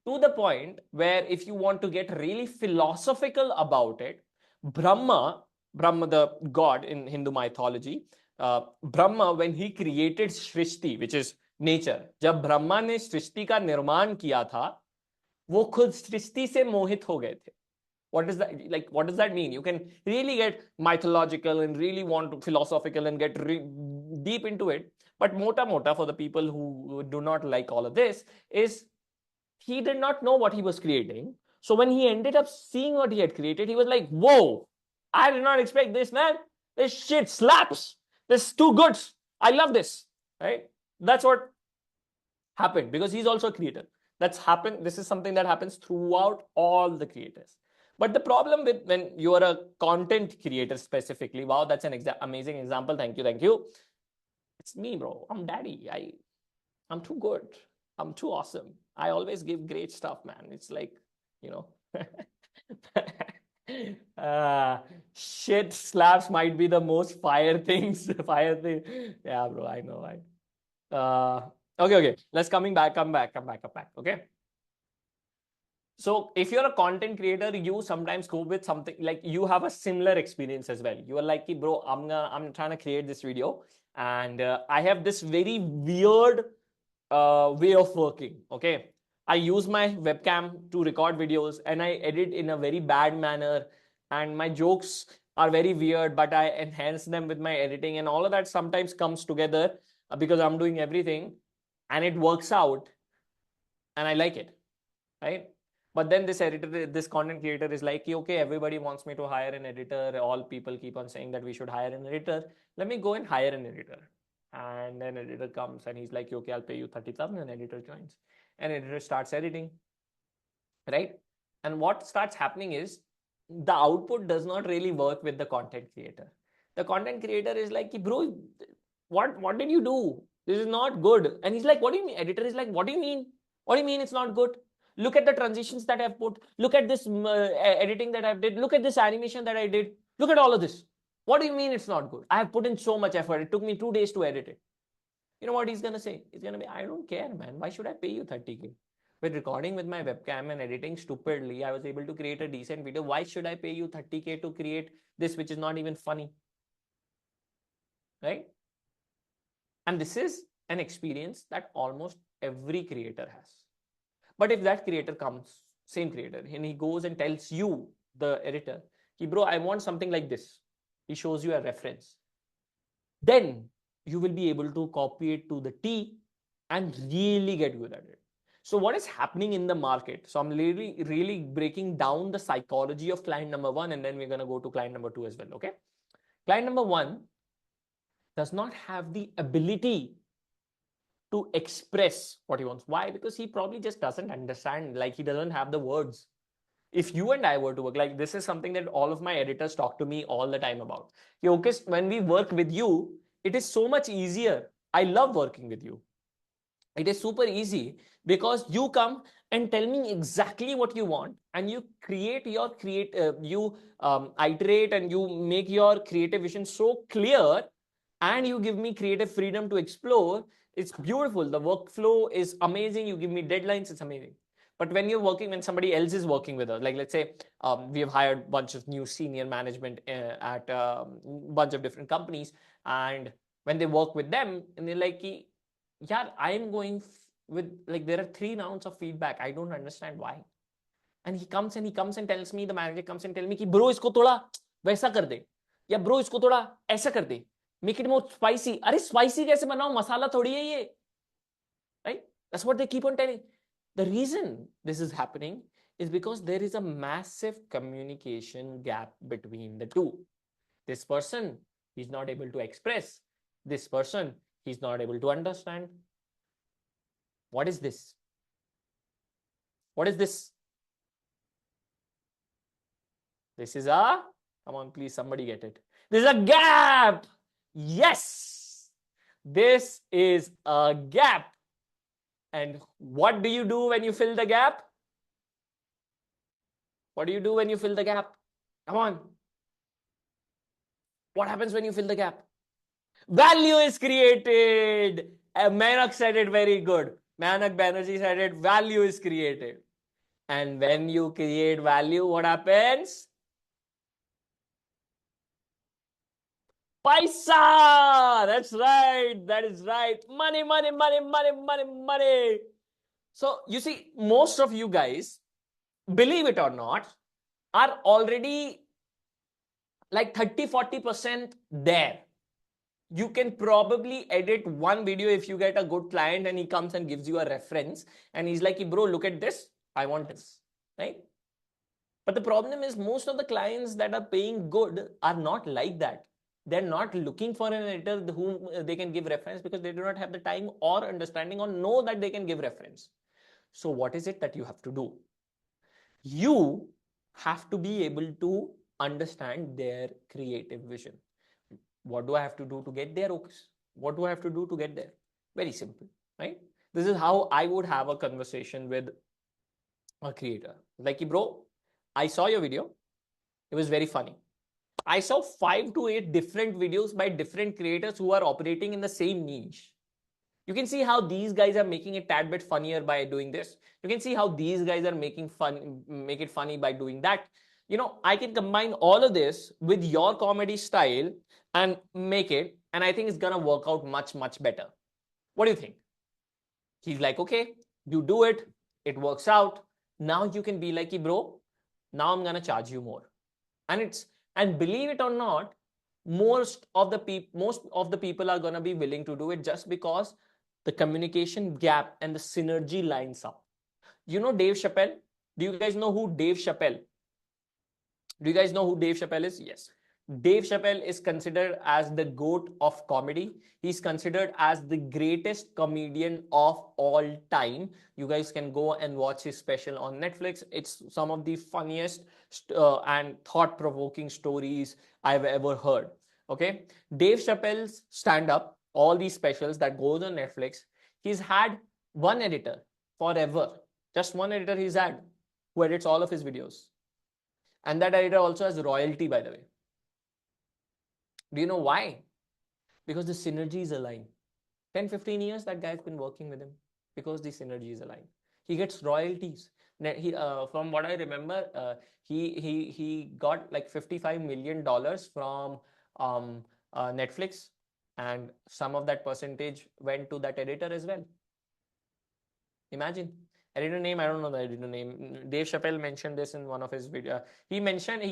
To the point where if you want to get really philosophical about it, Brahma, the god in Hindu mythology, Brahma, when he created Shrishti, which is nature, जब ब्रह्मा ने सृष्टि का निर्माण किया था, वो खुद सृष्टि से मोहित हो गए थे. What does that, like, what does that mean? You can really get mythological and really want to philosophical and get deep into it. But mota for the people who do not like all of this is, he did not know what he was creating. So when he ended up seeing what he had created, he was like, whoa, I did not expect this, man. This shit slaps. This is too good. I love this. Right? That's what happened, because he's also a creator. That's happened. This is something that happens throughout all the creators. But the problem with when you are a content creator specifically, wow, that's an amazing example. Thank you. It's me, bro. I'm daddy. I'm too good. I'm too awesome. I always give great stuff, man. It's like, you know, shit slaps might be the most fire things. Fire thing. Yeah, bro. I know. Okay. Let's come back. Okay. So if you're a content creator, you sometimes go with something like, you have a similar experience as well. You are like, bro, I'm trying to create this video, and I have this very weird way of working. Okay, I use my webcam to record videos and I edit in a very bad manner, and my jokes are very weird, but I enhance them with my editing, and all of that sometimes comes together because I'm doing everything and it works out and I like it, right? But then this editor, this content creator is like, okay, everybody wants me to hire an editor. All people keep on saying that we should hire an editor. Let me go and hire an editor. And then editor comes and he's like, okay, I'll pay you 30,000. And editor joins. And editor starts editing, right? And what starts happening is the output does not really work with the content creator. The content creator is like, bro, what did you do? This is not good. And he's like, what do you mean? Editor is like, what do you mean? What do you mean it's not good? Look at the transitions that I've put. Look at this editing that I've did. Look at this animation that I did. Look at all of this. What do you mean it's not good? I have put in so much effort. It took me 2 days to edit it. You know what he's going to say? He's going to be, I don't care, man. Why should I pay you 30K? With recording with my webcam and editing stupidly, I was able to create a decent video. Why should I pay you 30K to create this, which is not even funny? Right? And this is an experience that almost every creator has. But if that creator comes, same creator, and he goes and tells you, the editor, bro, I want something like this. He shows you a reference. Then you will be able to copy it to the T and really get good at it. So what is happening in the market? So I'm really breaking down the psychology of client number one, and then we're going to go to client number two as well. Okay. Client number one does not have the ability to express what he wants. Why? Because he probably just doesn't understand. Like, he doesn't have the words. If you and I were to work, like, this is something that all of my editors talk to me all the time about. Okay, when we work with you, it is so much easier. I love working with you. It is super easy because you come and tell me exactly what you want, and you create your iterate and you make your creative vision so clear, and you give me creative freedom to explore. It's beautiful. The workflow is amazing. You give me deadlines. It's amazing. But when you're working, when somebody else is working with us, like let's say we have hired a bunch of new senior management at a bunch of different companies, and when they work with them, and they're like, yeah, I'm going with, like, there are 3 rounds of feedback. I don't understand why. And he comes and tells me, the manager comes and tells me, bro, isko thoda वैसा कर दे, या bro, isko thoda ऐसा कर दे, make it more spicy. अरे spicy कैसे बनाओ, मसाला थोड़ी है ये, right? That's what they keep on telling. The reason this is happening is because there is a massive communication gap between the two. This person, he's not able to express. This person, he's not able to understand. What is this? What is this? This is a, come on, please, somebody get it. This is a gap. Yes, this is a gap. And what do you do when you fill the gap? What do you do when you fill the gap? Come on. What happens when you fill the gap? Value is created. Manak said it very good. Manak Banerjee said it, value is created. And when you create value, what happens? Paisa! That's right. That is right. Money, money, money, money, money, money. So you see, most of you guys, believe it or not, are already like 30-40% there. You can probably edit one video if you get a good client and he comes and gives you a reference and he's like, bro, look at this. I want this, right? But the problem is most of the clients that are paying good are not like that. They're not looking for an editor whom they can give reference because they do not have the time or understanding or know that they can give reference. So what is it that you have to do? You have to be able to understand their creative vision. What do I have to do to get there? What do I have to do to get there? Very simple, right? This is how I would have a conversation with a creator. Like, bro, I saw your video. It was very funny. I saw 5 to 8 different videos by different creators who are operating in the same niche. You can see how these guys are making it a tad bit funnier by doing this. You can see how these guys are make it funny by doing that. You know, I can combine all of this with your comedy style and make it, and I think it's gonna work out much, much better. What do you think? He's like, okay, you do it, it works out. Now you can be like, bro, now I'm gonna charge you more. And believe it or not, most of the people are gonna be willing to do it just because the communication gap and the synergy lines up. You know Dave Chappelle? Do you guys know who Dave Chappelle? Do you guys know who Dave Chappelle is? Yes. Dave Chappelle is considered as the goat of comedy. He's considered as the greatest comedian of all time. You guys can go and watch his special on Netflix. It's some of the funniest and thought provoking stories I've ever heard. Okay. Dave Chappelle's stand up, all these specials that goes on Netflix, he's had one editor forever. Just one editor he's had who edits all of his videos. And that editor also has royalty, by the way. Do you know why? Because the synergies align. 10, 15 years that guy's been working with him because the synergies align. He gets royalties. From what I remember, he got like $55 million from Netflix, and some of that percentage went to that editor as well. Imagine. Editor name, I don't know the editor name. Dave Chappelle mentioned this in one of his videos. He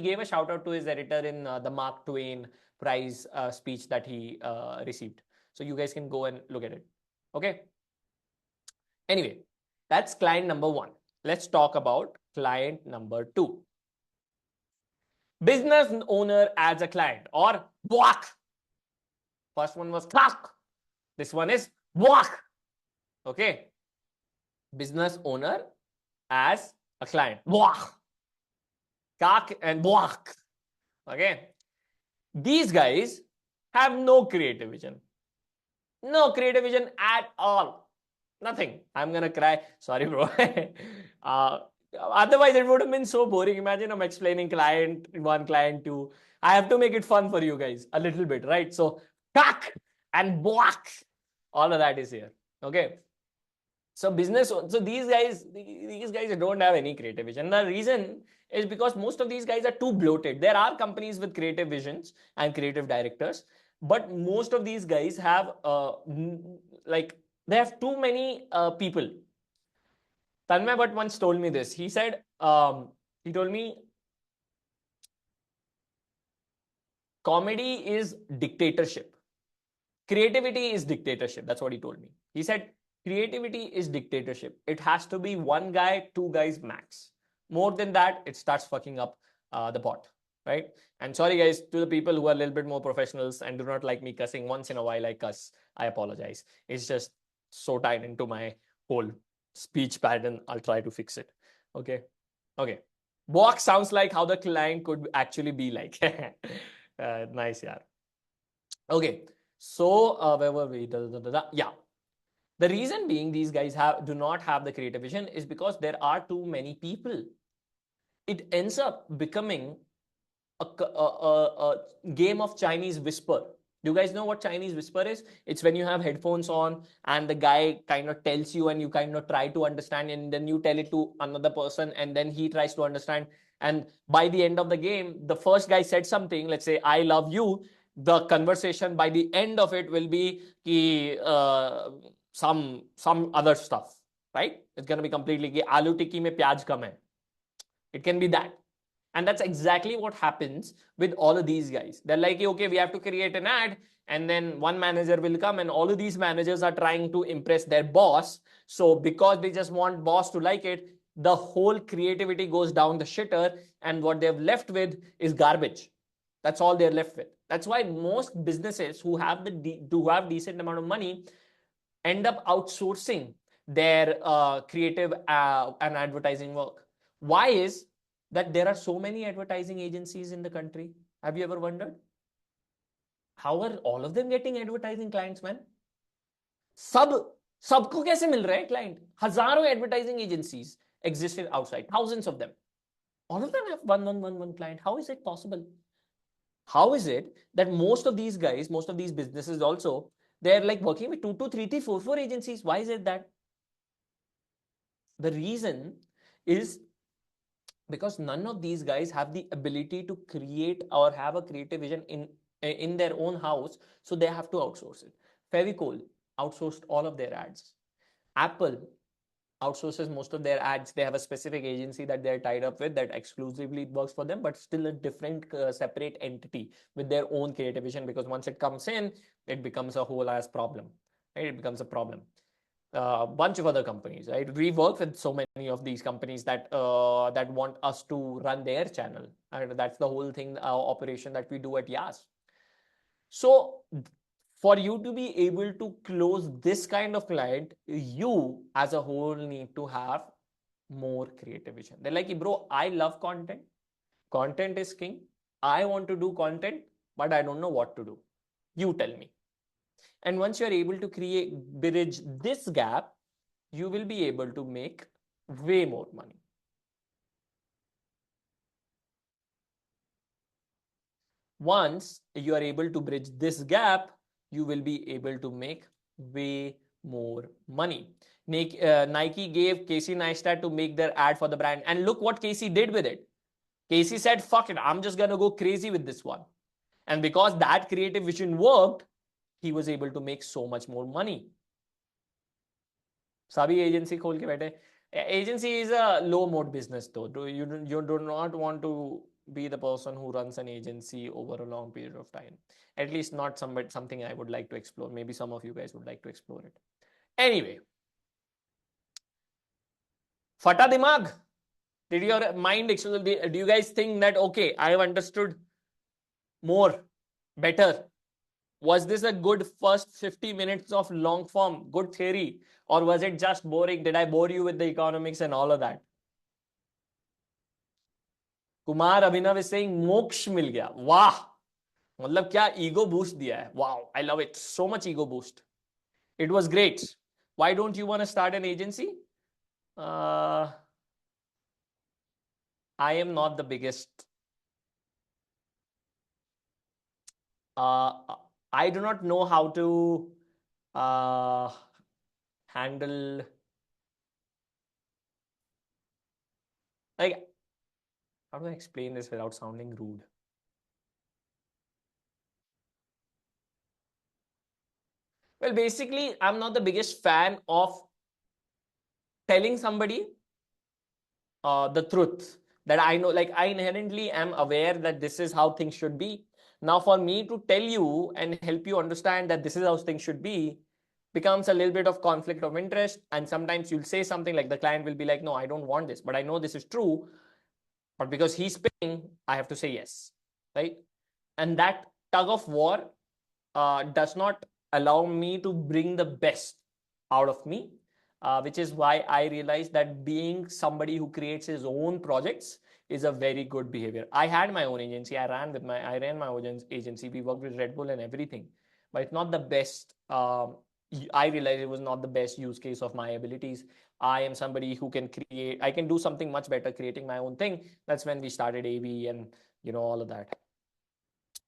gave a shout out to his editor in the Mark Twain Prize speech that he received. So you guys can go and look at it. Okay. Anyway, that's client number one. Let's talk about client number two. Business owner as a client, or BWAC. First one was CLAC. This one is BWAC. Okay. Business owner as a client. BWAC. CAC and BWAC. Okay. These guys have no creative vision. No creative vision at all. Nothing. I'm gonna cry. Sorry, bro. Otherwise, it would have been so boring. Imagine I'm explaining client one, client two. I have to make it fun for you guys a little bit, right? So, CAC and BWAC. All of that is here. Okay. So these guys don't have any creative vision. The reason is because most of these guys are too bloated. There are companies with creative visions and creative directors, but most of these guys have they have too many people. Tanmay Bhatt once told me this. He said, he told me, comedy is dictatorship. Creativity is dictatorship. That's what he told me. He said, creativity is dictatorship. It has to be one guy, two guys max. More than that, it starts fucking up the pot, right? And sorry, guys, to the people who are a little bit more professionals and do not like me cussing once in a while, I cuss. I apologize. It's just so tied into my whole speech pattern. I'll try to fix it. Okay. Okay. Walk sounds like how the client could actually be like. Nice, yeah. Okay. So where were we? Yeah. The reason being these guys do not have the creative vision is because there are too many people. It ends up becoming a game of Chinese whisper. Do you guys know what Chinese whisper is? It's when you have headphones on and the guy kind of tells you and you kind of try to understand, and then you tell it to another person and then he tries to understand. And by the end of the game, the first guy said something, let's say, I love you. The conversation by the end of it will be some other stuff, right? It's going to be completely aloo tikki mein pyaj kam hai. It can be that. And that's exactly what happens with all of these guys. They're like, okay, we have to create an ad, and then one manager will come, and all of these managers are trying to impress their boss. So because they just want boss to like it, the whole creativity goes down the shitter, and what they've left with is garbage. That's all they're left with. That's why most businesses who have decent amount of money end up outsourcing their creative and advertising work. Why is that there are so many advertising agencies in the country? Have you ever wondered? How are all of them getting advertising clients, man? सबको कैसे मिल रहे हैं client? हजारों advertising agencies existed outside, thousands of them. All of them have one client. How is it possible? How is it that most of these guys, most of these businesses also, they're like working with 2 to 3 to 4 agencies? Why is it that? The reason is because none of these guys have the ability to create or have a creative vision in their own house, so they have to outsource it. Fevicol outsourced all of their ads. Apple outsources most of their ads. They have a specific agency that they're tied up with that exclusively works for them, but still a different separate entity with their own creative vision, because once it comes in, it becomes a whole ass problem. Right? It becomes a problem. A bunch of other companies, right? We work with so many of these companies that want us to run their channel, and that's the whole thing, operation that we do at Yas. So for you to be able to close this kind of client, you as a whole need to have more creative vision. They're like, bro, I love content. Content is king. I want to do content, but I don't know what to do. You tell me. And once you're able to bridge this gap, you will be able to make way more money. Once you are able to bridge this gap, you will be able to make way more money. Nike gave Casey Neistat to make their ad for the brand, and look what Casey did with it. Casey said, fuck it, I'm just gonna go crazy with this one. And because that creative vision worked, he was able to make so much more money. Sabi agency खोल के बैठे. Agency is a low mode business though. You do not want to be the person who runs an agency over a long period of time. At least not something I would like to explore. Maybe some of you guys would like to explore it. Anyway, fata dimag. Did your mind do you guys think that okay, I have understood more, better? Was this a good first 50 minutes of long form, good theory, or was it just boring? Did I bore you with the economics and all of that? Kumar Abhinav is saying मोक्ष मिल गया. वाह, मतलब क्या ego boost दिया है. Wow, I love it so much. Ego boost. It was great. Why don't you want to start an agency? I am not the biggest. I do not know how to uh, handle, like, how do I explain this without sounding rude? Well, basically, I'm not the biggest fan of telling somebody the truth that I know. Like, I inherently am aware that this is how things should be. Now, for me to tell you and help you understand that this is how things should be becomes a little bit of conflict of interest. And sometimes you'll say something like the client will be like, no, I don't want this, but I know this is true. But because he's paying, I have to say yes. Right. And that tug of war does not allow me to bring the best out of me, which is why I realized that being somebody who creates his own projects is a very good behavior. I had my own agency. I ran my own agency. We worked with Red Bull and everything, but it's not the best. I realized it was not the best use case of my abilities. I am somebody who can create. I can do something much better creating my own thing. That's when we started AV and all of that.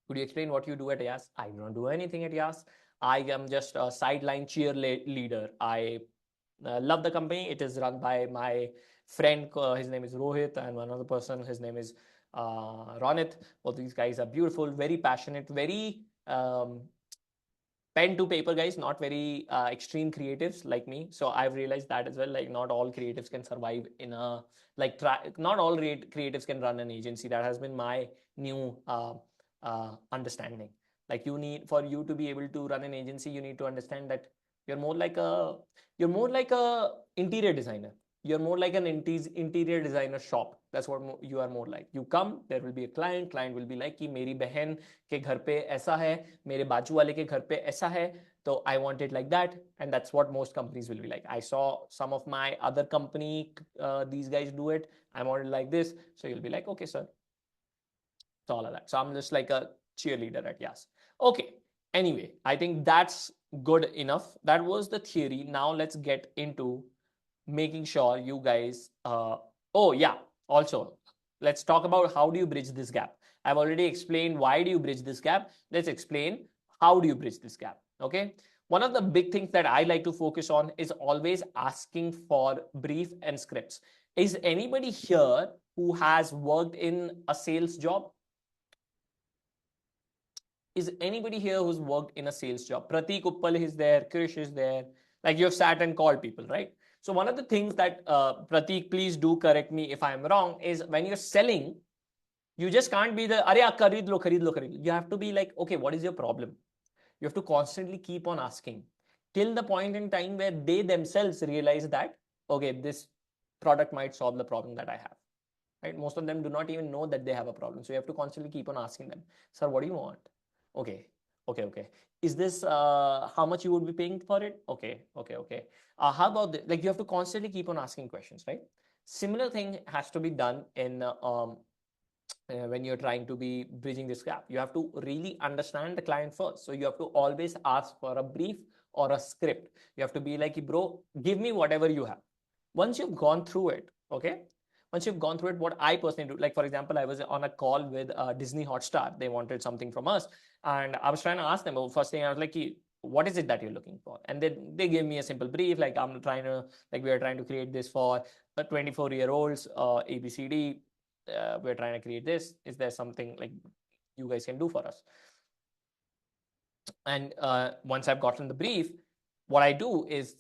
Could you explain what you do at Yas? I don't do anything at Yas. I am just a sideline cheerleader. I love the company. It is run by my friend. His name is Rohit, and one other person, his name is Ronit. Both these guys are beautiful, very passionate, very pen to paper guys, not very extreme creatives like me. So I've realized that as well. Like, not all creatives can survive in a not all creatives can run an agency. That has been my new understanding. Like, for you to be able to run an agency, you need to understand that you're more like a interior designer. You're more like an interior designer shop. That's what you are more like. You come, there will be a client will be like कि मेरी बहन के घर पे ऐसा है, मेरे बाजू वाले के घर पे ऐसा है, so I want it like that. And that's what most companies will be like. I saw some of my other company, these guys do it. I want it like this. So you'll be like, okay, sir. It's all of that. So I'm just like a cheerleader at Yas. Okay. Anyway, I think that's good enough. That was the theory. Now let's get into making sure you guys. Oh yeah. Also, let's talk about how do you bridge this gap. I've already explained why do you bridge this gap. Let's explain how do you bridge this gap. Okay. One of the big things that I like to focus on is always asking for brief and scripts. Is anybody here who has worked in a sales job? Is anybody here who's worked in a sales job? Pratik Uppal is there, Krish is there, Like you have sat and called people, right? So one of the things that Pratik, please do correct me if I'm wrong, is when you're selling, you just can't be the arey kharid lo kharid lo kharid lo. You have to be like, okay, what is your problem? You have to constantly keep on asking till the point in time where they themselves realize that, okay, this product might solve the problem that I have. Right? Most of them do not even know that they have a problem. So you have to constantly keep on asking them, sir, what do you want? Okay, okay. Is this how much you would be paying for it? Okay. How about this? Like you have to constantly keep on asking questions, right? Similar thing has to be done in when you're trying to be bridging this gap. You have to really understand the client first. So you have to always ask for a brief or a script. You have to be like, bro, give me whatever you have. Once you've gone through it, okay, once you've gone through it, what I personally do, like for example, I was on a call with Disney Hotstar. They wanted something from us, and I was trying to ask them. First thing I was like, what is it that you're looking for? And they gave me a simple brief, like we are trying to create this for a 24-year-olds, ABCD. We're trying to create this. Is there something like you guys can do for us? And once I've gotten the brief, what I do is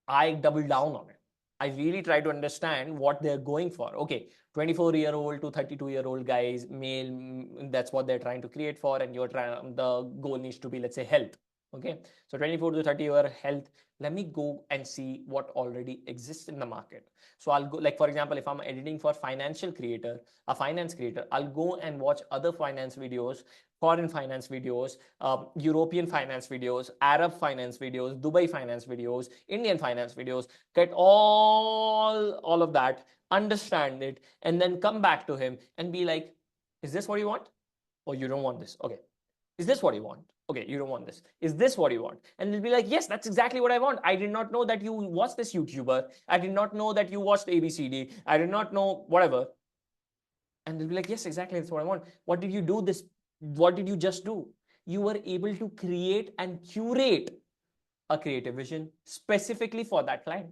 I double down on it. I really try to understand what they're going for. Okay, 24-year-old to 32-year-old guys, male, that's what they're trying to create for, and the goal needs to be, let's say, health. Okay, so 24 to 30-year health. Let me go and see what already exists in the market. So I'll go, like for example, if I'm editing for a finance creator, I'll go and watch other finance videos, foreign finance videos, European finance videos, Arab finance videos, Dubai finance videos, Indian finance videos, get all of that, understand it, and then come back to him and be like, is this what you want? Or you don't want this? Okay. Is this what you want? Okay, you don't want this. Is this what you want? And they'll be like, yes, that's exactly what I want. I did not know that you watched this YouTuber. I did not know that you watched ABCD. I did not know whatever. And they'll be like, yes, exactly, that's what I want. What did you do this? What did you just do? You were able to create and curate a creative vision specifically for that client.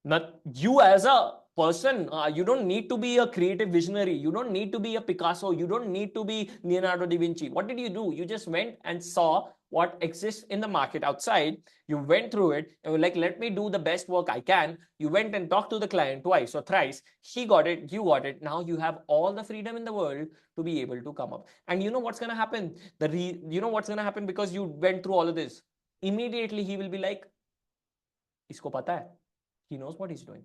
Not you as a person, you don't need to be a creative visionary. You don't need to be a Picasso. You don't need to be Leonardo da Vinci. What did you do? You just went and saw what exists in the market outside. You went through it and were like, let me do the best work I can. You went and talked to the client twice or thrice. He got it, you got it. Now you have all the freedom in the world to be able to come up. And you know what's going to happen? You know what's going to happen because you went through all of this. Immediately he will be like, isko pata hai. He knows what he's doing.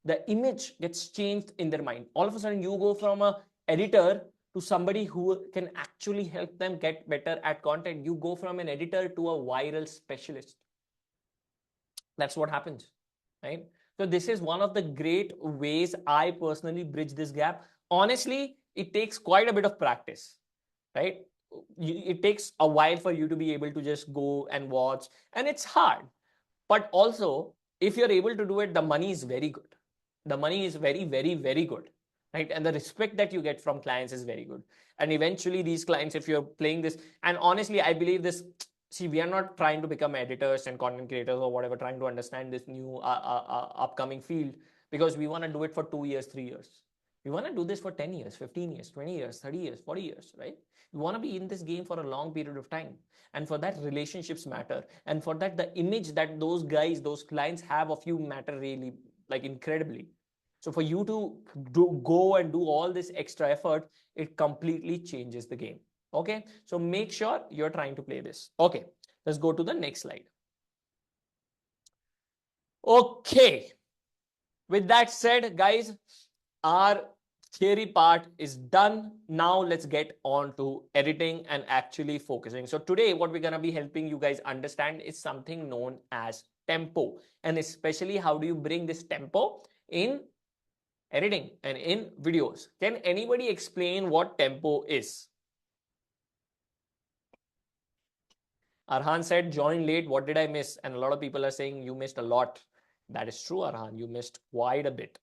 The image gets changed in their mind. All of a sudden, you go from a editor to somebody who can actually help them get better at content. You go from an editor to a viral specialist. That's what happens, right? So this is one of the great ways I personally bridge this gap. Honestly, it takes quite a bit of practice, right? It takes a while for you to be able to just go and watch, and it's hard. But also, if you're able to do it, the money is very good. The money is very, very, very good, right? And the respect that you get from clients is very good. And eventually, these clients, if you're playing this, and honestly, I believe this. See, we are not trying to become editors and content creators or whatever, trying to understand this new upcoming field because we want to do it for 2 years, 3 years. We want to do this for 10 years, 15 years, 20 years, 30 years, 40 years, right? We want to be in this game for a long period of time. And for that, relationships matter. And for that, the image that those guys, those clients have of you matter really, like, incredibly. So for you to go and do all this extra effort, it completely changes the game. Okay, so make sure you're trying to play this. Okay, let's go to the next slide. Okay, with that said, guys, our theory part is done. Now let's get on to editing and actually focusing. So today what we're going to be helping you guys understand is something known as tempo, and especially how do you bring this tempo in editing and in videos. Can anybody explain what tempo is? Arhan said, join late. What did I miss? And a lot of people are saying you missed a lot. That is true, Arhan. You missed quite a bit.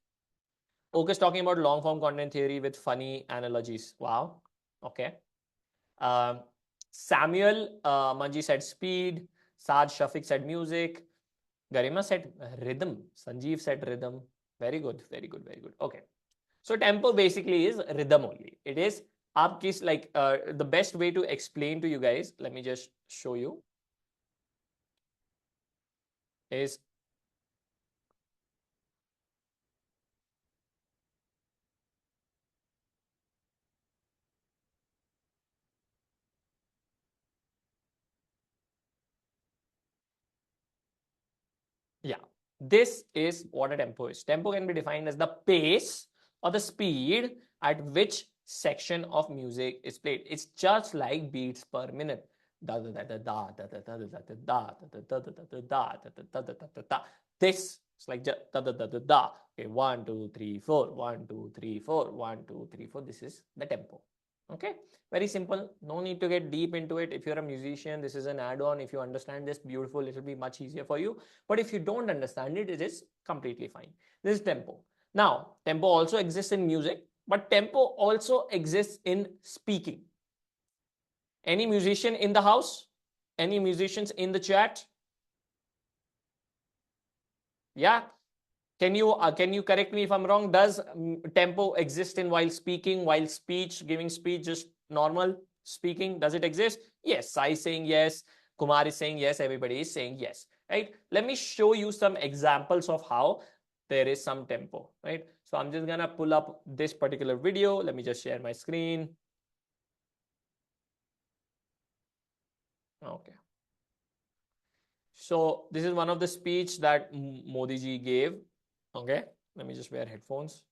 Oak is talking about long form content theory with funny analogies. Wow. Okay. Samuel Manji said speed. Saad Shafiq said music. Garima said rhythm. Sanjeev said rhythm. Very good. Very good. Very good. Okay. So tempo basically is rhythm only. It is the best way to explain to you guys. Let me just show you. is yeah, this is what a tempo is. Tempo can be defined as the pace or the speed at which section of music is played. It's just like beats per minute. Da da da da da da da da da da da da da da da da da da da da. This is like da da da da da. Okay, 1 2 3 4 1 2 3 4 1 2 3 4. This is the tempo. Okay, very simple. No need to get deep into it. If you're a musician, this is an add-on. If you understand this, beautiful. It will be much easier for you. But if you don't understand it, it is completely fine. This is tempo. Now, tempo also exists in music, but tempo also exists in speaking. Any musician in the house? Any musicians in the chat? Yeah. Can you correct me if I'm wrong? Does tempo exist in while speaking, while giving speech, just normal speaking? Does it exist? Yes. Sai is saying yes. Kumar is saying yes. Everybody is saying yes. Right? Let me show you some examples of how there is some tempo. Right? So I'm just gonna pull up this particular video. Let me just share my screen. Okay. So this is one of the speech that Modi ji gave. Okay. Let me just wear headphones.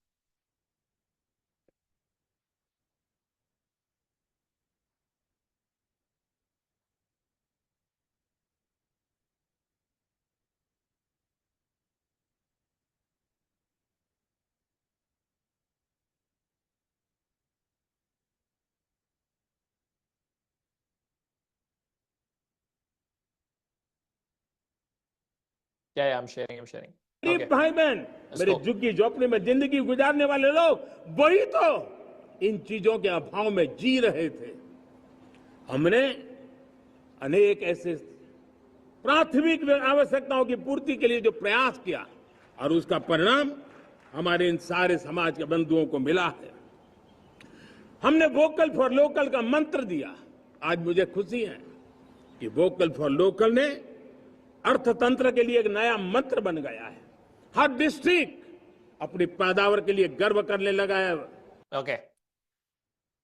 Yeah, I'm sharing. Okay. भाई बहन, मेरे झुग्गी झोपड़ी में जिंदगी गुजारने वाले लोग वही तो इन चीजों के अभाव में जी रहे थे। हमने अनेक ऐसे प्राथमिक आवश्यकताओं की पूर्ति के लिए जो प्रयास किया और उसका परिणाम हमारे इन सारे समाज के बंधुओं को मिला है। हमने वोकल फॉर लोकल का मंत्र दिया। आज मुझे खुशी है कि वोकल फॉर लोकल ने अर्थतंत्र के लिए एक नया मंत्र बन गया है। हर डिस्ट्रिक्ट अपनी पैदावार के लिए गर्व करने लगा है। Okay.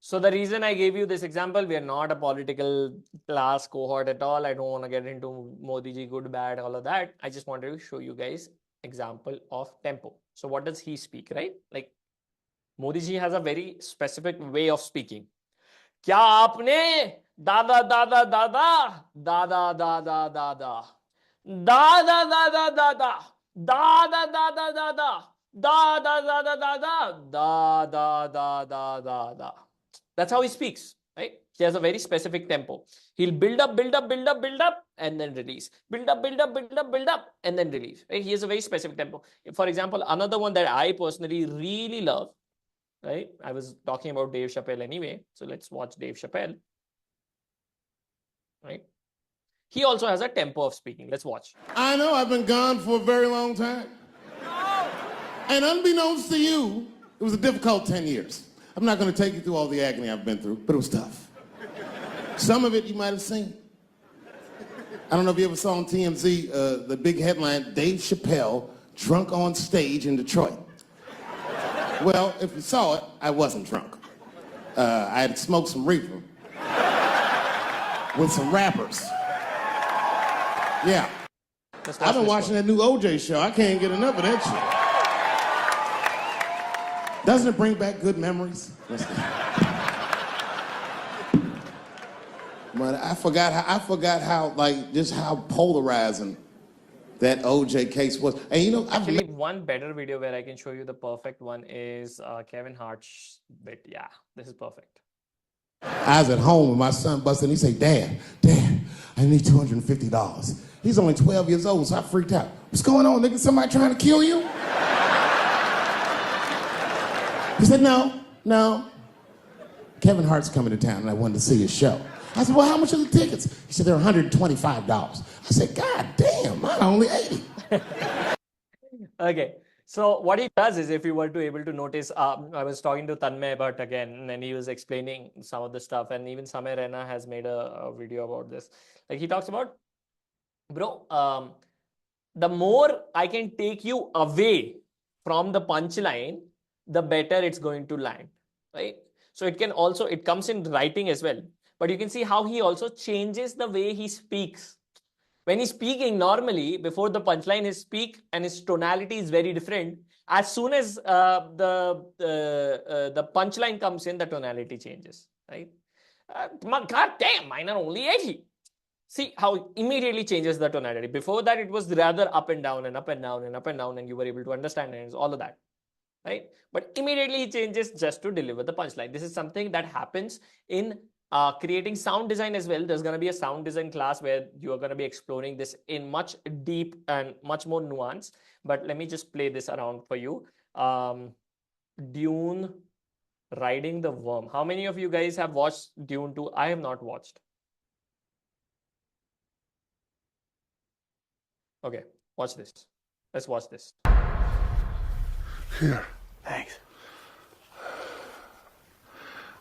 So the reason I gave you this example, we are not a political class cohort at all. I don't want to get into Modi ji, good, bad, all of that. I just wanted to show you guys example of tempo. So what does he speak, right? Like Modi ji has a very specific way of speaking. क्या आपने दादा दादा दादा दादा दादा दादा दादा दादा दादा दादा दादा दादा दादा दादा दादा दादा दादा दादा. That's how he speaks, right? He has a very specific tempo. He'll build up, and then release. Build up, and then release. Right? He has a very specific tempo. For example, another one that I personally really love, right? I was talking about Dave Chappelle anyway, so let's watch Dave Chappelle. Right? He also has a tempo of speaking. Let's watch. I know I've been gone for a very long time. And unbeknownst to you, it was a difficult 10 years. I'm not going to take you through all the agony I've been through, but it was tough. Some of it you might have seen. I don't know if you ever saw on TMZ the big headline, Dave Chappelle drunk on stage in Detroit. Well, if you saw it, I wasn't drunk. I had smoked some reefer with some rappers. Yeah. I've been watching that new OJ show. I can't get enough of that shit. Doesn't it bring back good memories? But I forgot how like just how polarizing that OJ case was. And you know, actually one better video where I can show you the perfect one is Kevin Hart's bit. Yeah, this is perfect. I was at home with my son busting. He say, Dad, I need $250. He's only 12 years old, so I freaked out. What's going on, nigga? Somebody trying to kill you? He said, no. Kevin Hart's coming to town and I wanted to see his show. I said, well, how much are the tickets? He said, they're $125. I said, God damn, mine are only 80. Okay. So what he does is, if you were to able to notice, I was talking to Tanmay Bhatt again, and he was explaining some of the stuff, and even Samay Raina has made a video about this. Like he talks about, bro, the more I can take you away from the punchline, the better it's going to land, right? So it can also, it comes in writing as well, but you can see how he also changes the way he speaks. When he's speaking normally, before the punchline, his speak and his tonality is very different. As soon as the punchline comes in, the tonality changes, right? God damn, mine are only 80. See how it immediately changes the tonality. Before that, it was rather up and down and up and down and up and down, and you were able to understand it, all of that, right? But immediately he changes just to deliver the punchline. This is something that happens in creating sound design as well. There's going to be a sound design class where you are going to be exploring this in much deep and much more nuance. But let me just play this around for you. Dune, Riding the Worm. How many of you guys have watched Dune 2? I have not watched. Okay, watch this. Let's watch this. Here. Thanks.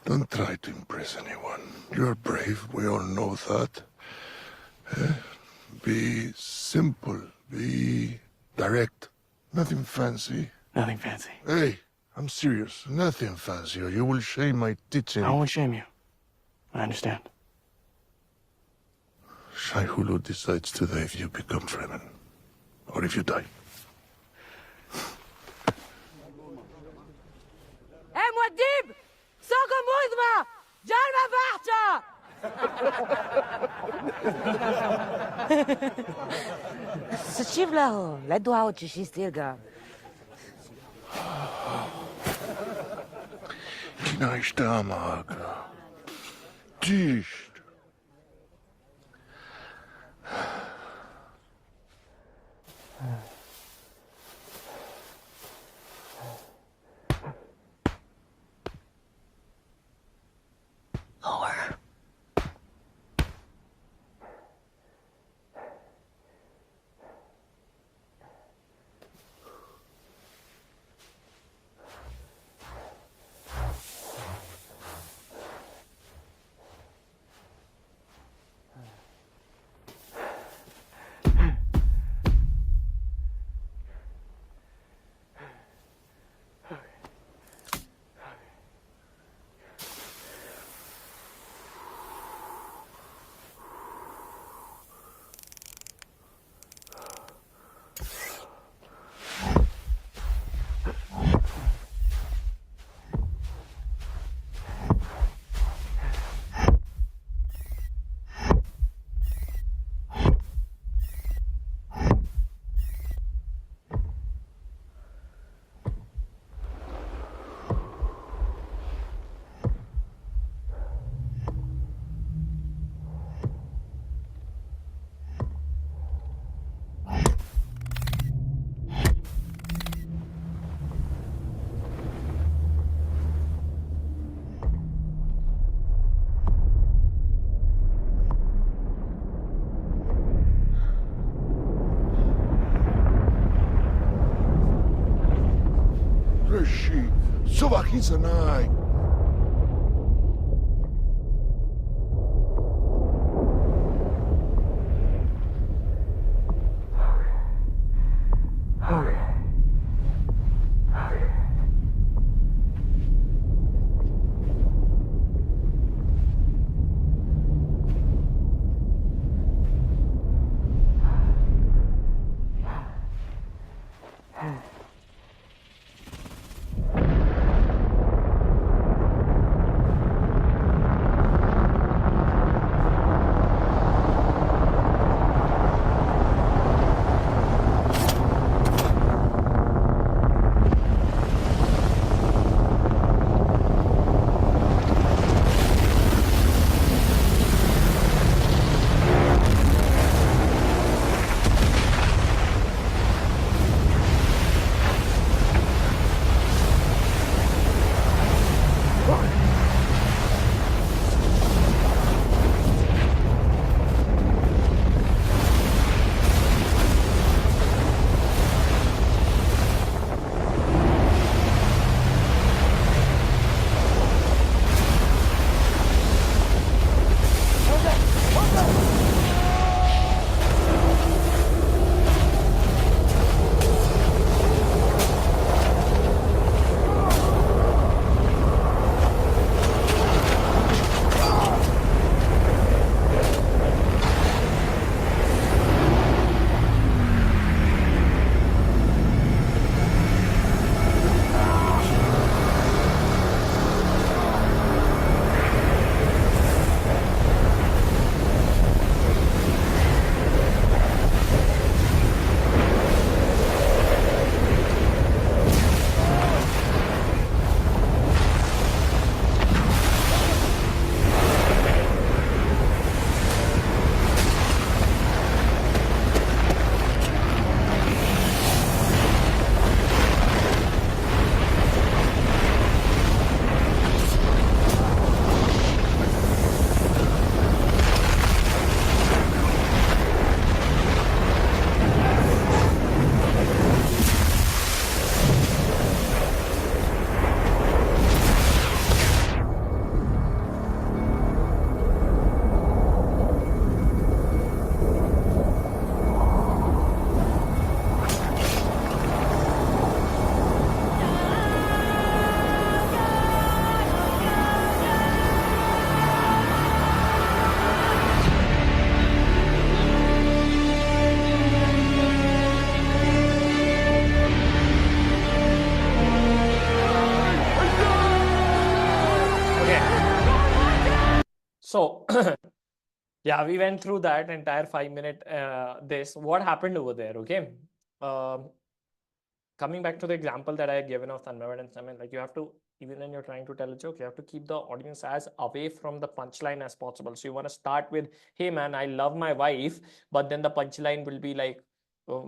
Don't try to impress anyone. You're brave, we all know that. Be simple, be direct. Nothing fancy. Nothing fancy. Hey, I'm serious. Nothing fancy, or you will shame my teaching. I won't shame you. I understand. Shai Hulu decides today if you become Fremen, or if you die. Hey, مؤدب! سوق مزمة! جرمة فحشة! استجيب له لا تدعوا تشي ستيرجا Kinaishta maga. Tisht. Lower. Rashid, Sovakizanai. So yeah, we went through that entire 5 minute this. What happened over there? Okay. Um, Coming back to the example that I had given of Tanmay and Samin, like you have to, even when you're trying to tell a joke, you have to keep the audience as away from the punchline as possible. So you want to start with, hey man, I love my wife, but then the punchline will be like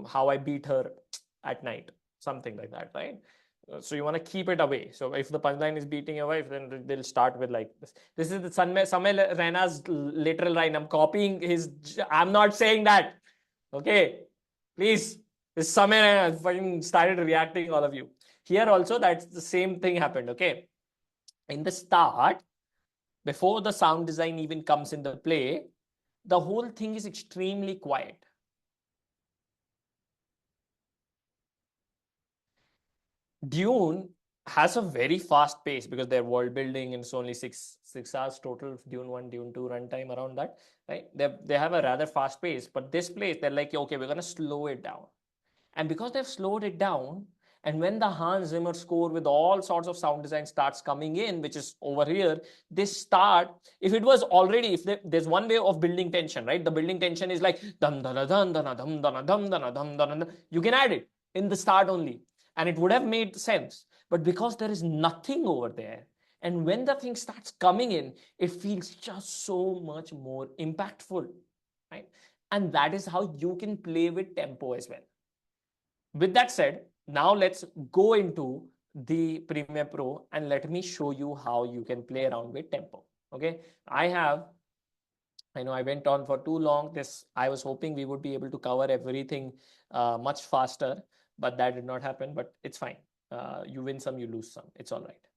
how I beat her at night, something like that, right? So you want to keep it away. So if the punchline is beating your wife, then they'll start with like this. This is the Samay Raina's literal line. I'm copying his. I'm not saying that. Okay, please. This Samay Raina fucking started reacting. All of you here also. That's the same thing happened. Okay, in the start, before the sound design even comes into play, the whole thing is extremely quiet. Dune has a very fast pace because they're world building and it's only six hours total. Dune 1, Dune 2 runtime around that, right? They have a rather fast pace, but this place they're like, okay, we're gonna slow it down, and because they've slowed it down, and when the Hans Zimmer score with all sorts of sound design starts coming in, which is over here, they start. If it was already, there's one way of building tension, right? The building tension is like dum dana dum dana dum dana dum dana dum dana. You can add it in the start only, and it would have made sense. But because there is nothing over there, and when the thing starts coming in, it feels just so much more impactful, right? And that is how you can play with tempo as well. With that said, now let's go into the Premiere Pro and let me show you how you can play around with tempo. Okay, I know I went on for too long. I was hoping we would be able to cover everything much faster, but that did not happen. But it's fine. You win some, you lose some. It's all right.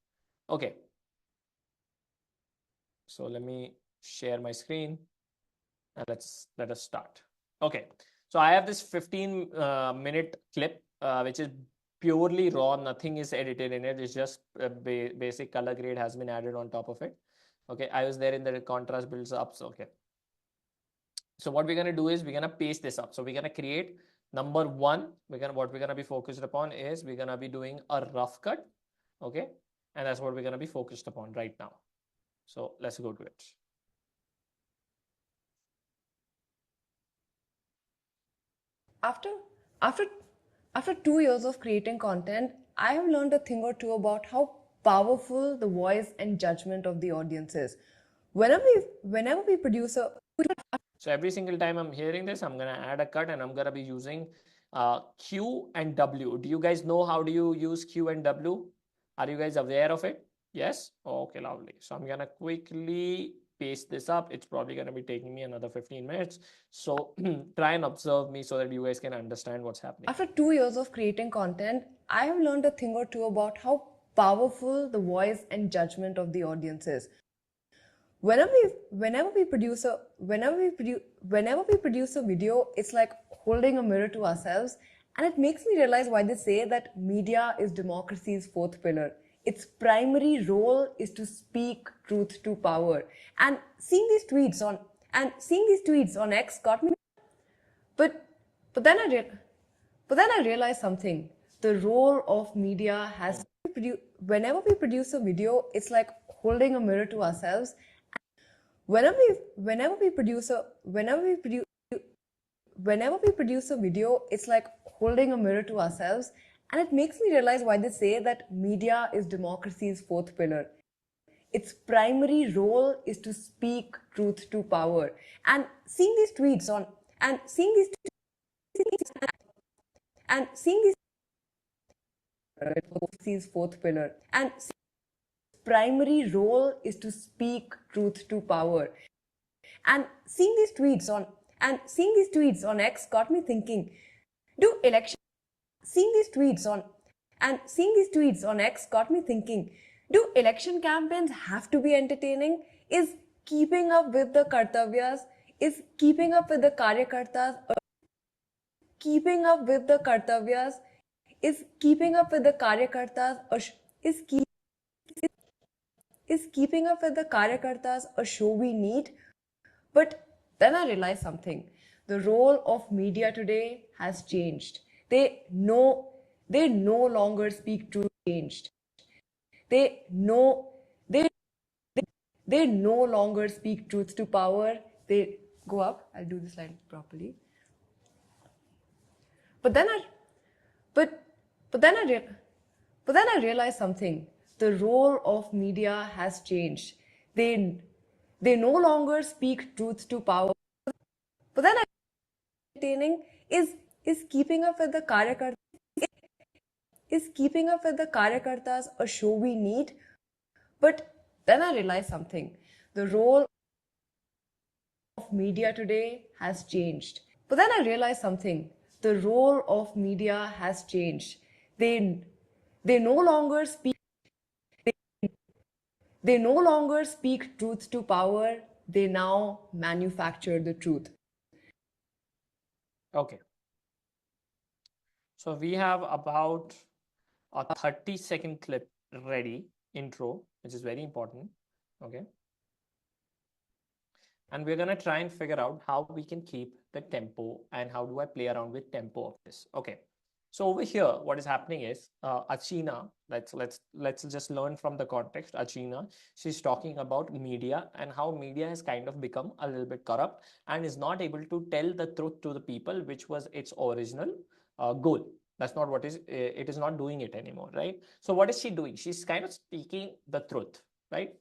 Okay. So let me share my screen and let us start. Okay. So I have this 15-minute clip, which is purely raw. Nothing is edited in it. It's just basic color grade has been added on top of it. Okay. I was there in the contrast builds up. So, okay. So what we're going to do is we're going to paste this up. So we're going to create number one. What we're going to be focused upon is we're going to be doing a rough cut. Okay. And that's what we're going to be focused upon right now. So let's go to it. After after after 2 years of creating content, I have learned a thing or two about how powerful the voice and judgment of the audience is. Whenever we produce a So every single time I'm hearing this, I'm gonna add a cut and I'm gonna be using Q and W. Do you guys know how do you use Q and W? Are you guys aware of it? Yes? Okay, lovely. So I'm gonna quickly paste this up. It's probably gonna be taking me another 15 minutes. So try and observe me so that you guys can understand what's happening. After 2 years of creating content, I have learned a thing or two about how powerful the voice and judgment of the audience is. Whenever we produce a video, it's like holding a mirror to ourselves, and it makes me realize why they say that media is democracy's fourth pillar. Its primary role is to speak truth to power. And seeing these tweets on X got me. But then I realized something. The role of media has whenever we produce a video, it's like holding a mirror to ourselves. Whenever we produce a video, it's like holding a mirror to ourselves, and it makes me realize why they say that media is democracy's fourth pillar. Its primary role is to speak truth to power. And seeing these fourth pillar, and primary role is to speak truth to power. And seeing these tweets on X got me thinking, seeing these tweets on X got me thinking, do election campaigns have to be entertaining? Is keeping up with the kartavyas, is keeping up with the karyakartas, keeping up with the kartavyas, is keeping up with the karyakartas, is keeping up with the karyakartas a show we need? But then I realized something. The role of media today has changed. They no longer speak truth. Changed. They They no longer speak truth to power. They go up. I'll do this slide properly. But then I, but, but then I, but then I realized something. The role of media has changed. They no longer speak truth to power. But then I entertaining is keeping up with the karyakartas. Is keeping up with the karyakartas a show we need? But then I realized something. The role of media today has changed. But then I realized something. The role of media has changed. They no longer speak truth to power. They now manufacture the truth. Okay. So we have about a 30-second clip ready, intro, which is very important. Okay. And we're going to try and figure out how we can keep the tempo and how do I play around with tempo of this. Okay. So over here, what is happening is Achina, let's just learn from the context. Achina, she's talking about media and how media has kind of become a little bit corrupt and is not able to tell the truth to the people, which was its original goal. That's not what it is not doing it anymore, right? So what is she doing? She's kind of speaking the truth, right?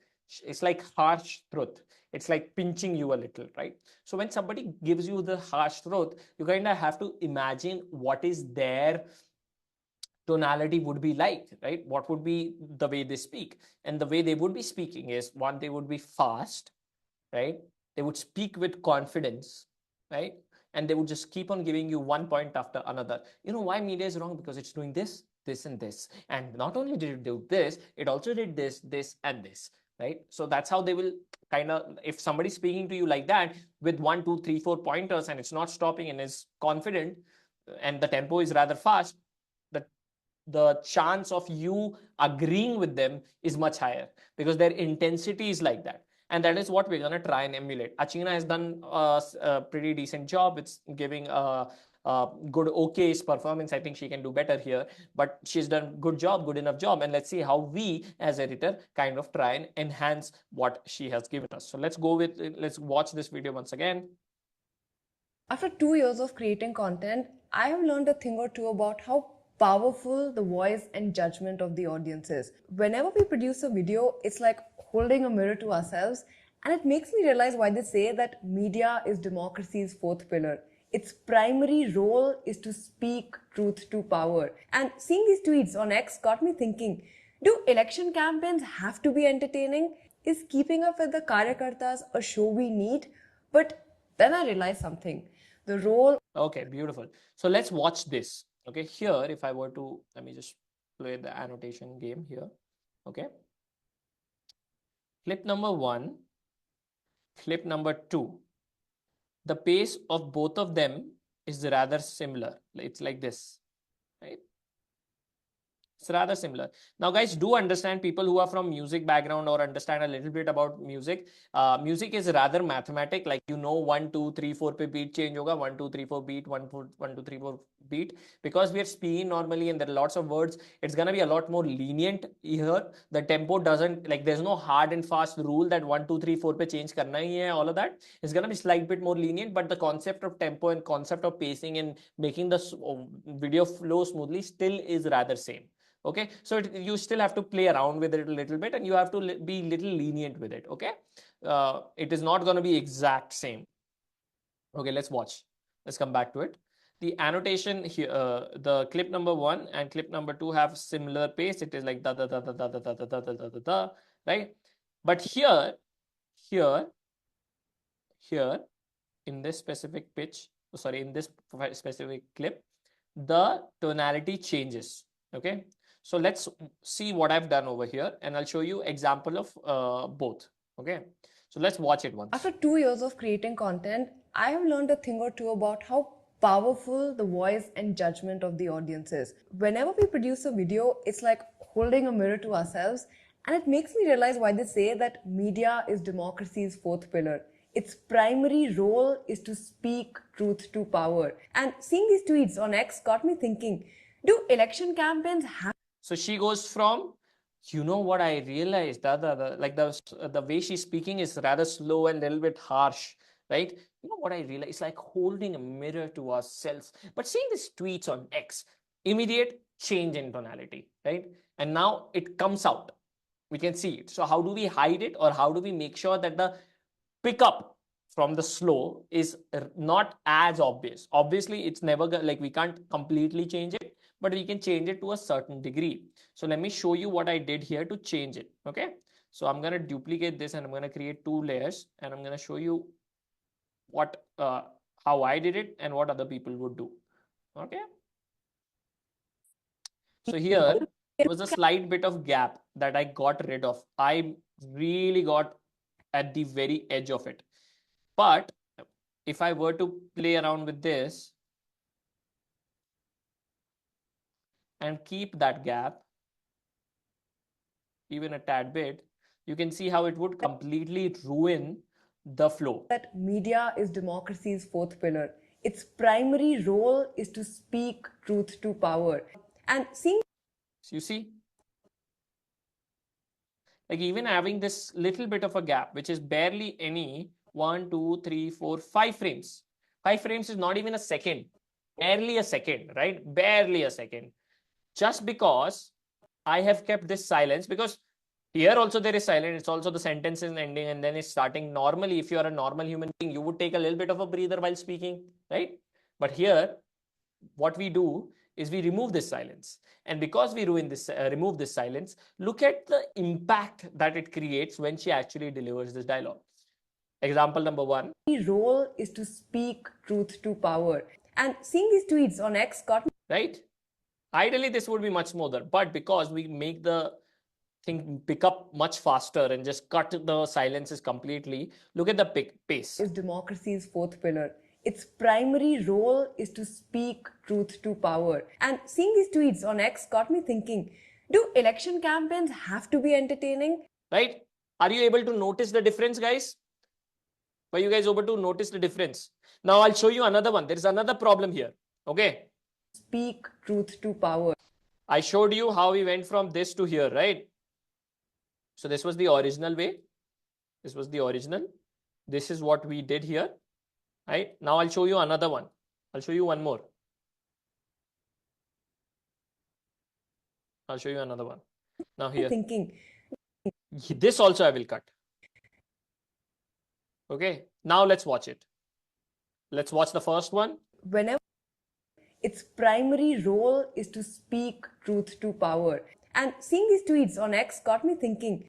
It's like harsh truth. It's like pinching you a little, right? So when somebody gives you the harsh truth, you kind of have to imagine what is their tonality would be like, right? What would be the way they speak? And the way they would be speaking is, one, they would be fast, right? They would speak with confidence, right? And they would just keep on giving you one point after another. You know why media is wrong? Because it's doing this, this, and this. And not only did it do this, it also did this, this, and this, right? So that's how they will kind of, if somebody's speaking to you like that with 1, 2, 3, 4 pointers and it's not stopping and is confident and the tempo is rather fast, the chance of you agreeing with them is much higher because their intensity is like that. And that is what we're going to try and emulate. Achina has done a pretty decent job. It's giving a good, okay performance. I think she can do better here, but she's done good job, good enough job. And let's see how we as editor kind of try and enhance what she has given us. So let's watch this video once again. After 2 years of creating content, I have learned a thing or two about how powerful the voice and judgment of the audience is. Whenever we produce a video, it's like holding a mirror to ourselves, and it makes me realize why they say that media is democracy's fourth pillar. Its primary role is to speak truth to power. And seeing these tweets on X got me thinking, do election campaigns have to be entertaining? Is keeping up with the karyakartas a show we need? But then I realized something. The role... Okay, beautiful. So let's watch this. Okay, here, if I were to, let me just play the annotation game here. Okay. Clip number 1, clip number 2. The pace of both of them is rather similar. It's like this, right? It's rather similar. Now, guys, do understand, people who are from music background or understand a little bit about music. Music is rather mathematic. Like, 1, 2, 3, 4 pe beat change hoga. 1, 2, 3, 4 beat. 1, 2, 3, 4 beat. Because we are speaking normally and there are lots of words, it's gonna be a lot more lenient here. The tempo doesn't, like, there's no hard and fast rule that 1, 2, 3, 4 pe change karna hi hai. All of that. It's gonna be slight bit more lenient, but the concept of tempo and concept of pacing and making the video flow smoothly still is rather same. Okay, so you still have to play around with it a little bit and you have to be little lenient with it. Okay, it is not going to be exact same. Okay, let's watch. Let's come back to it. The annotation here, the clip number 1 and clip number 2 have similar pace. It is like da da da da da da da da da da da da da, right? But here, in this specific pitch, sorry, in this specific clip, the tonality changes. Okay. So let's see what I've done over here and I'll show you example of both. Okay. So let's watch it once. After 2 years of creating content, I have learned a thing or two about how powerful the voice and judgment of the audience is. Whenever we produce a video, it's like holding a mirror to ourselves, and it makes me realize why they say that media is democracy's fourth pillar. Its primary role is to speak truth to power. And seeing these tweets on X got me thinking, do election campaigns have... So she goes from you know what I realized? The way she's speaking is rather slow and a little bit harsh, right? You know what I realized? It's like holding a mirror to ourselves. But seeing these tweets on X, immediate change in tonality, right? And now it comes out. We can see it. So how do we hide it, or how do we make sure that the pickup from the slow is not as obvious? Obviously, it's never like we can't completely change it, but we can change it to a certain degree. So let me show you what I did here to change it. Okay, so I'm going to duplicate this and I'm going to create two layers, and I'm going to show you what how I did it and what other people would do. Okay, so here there was a slight bit of gap that I got rid of. I really got at the very edge of it. But if I were to play around with this and keep that gap even a tad bit, you can see how it would completely ruin the flow. That media is democracy's fourth pillar. Its primary role is to speak truth to power. And seeing, So you see, like even having this little bit of a gap, which is barely any 1, 2, 3, 4, 5 frames. 5 frames is not even a second, barely a second, right? Barely a second. Just because I have kept this silence, because here also there is silence. It's also the sentence is ending and then it's starting. Normally, if you are a normal human being, you would take a little bit of a breather while speaking, right? But here, what we do is we remove this silence. And because we remove this silence, look at the impact that it creates when she actually delivers this dialogue. Example number 1. Role is to speak truth to power. And seeing these tweets on X got me. Right? Ideally, this would be much smoother, but because we make the thing pick up much faster and just cut the silences completely, look at the pace. Is democracy's fourth pillar. Its primary role is to speak truth to power. And seeing these tweets on X got me thinking, do election campaigns have to be entertaining? Right? Are you able to notice the difference, guys? Were you guys able to notice the difference? Now I'll show you another one. There is another problem here. Okay. Speak truth to power. I showed you how we went from this to here, right? So this was the original way. This was the original. This is what we did here. Right? Now I'll show you another one. I'll show you one more. I'll show you another one. Now here. Thinking. This also I will cut. Okay. Now let's watch it. Let's watch the first one. Whenever its primary role is to speak truth to power. And seeing these tweets on X got me thinking,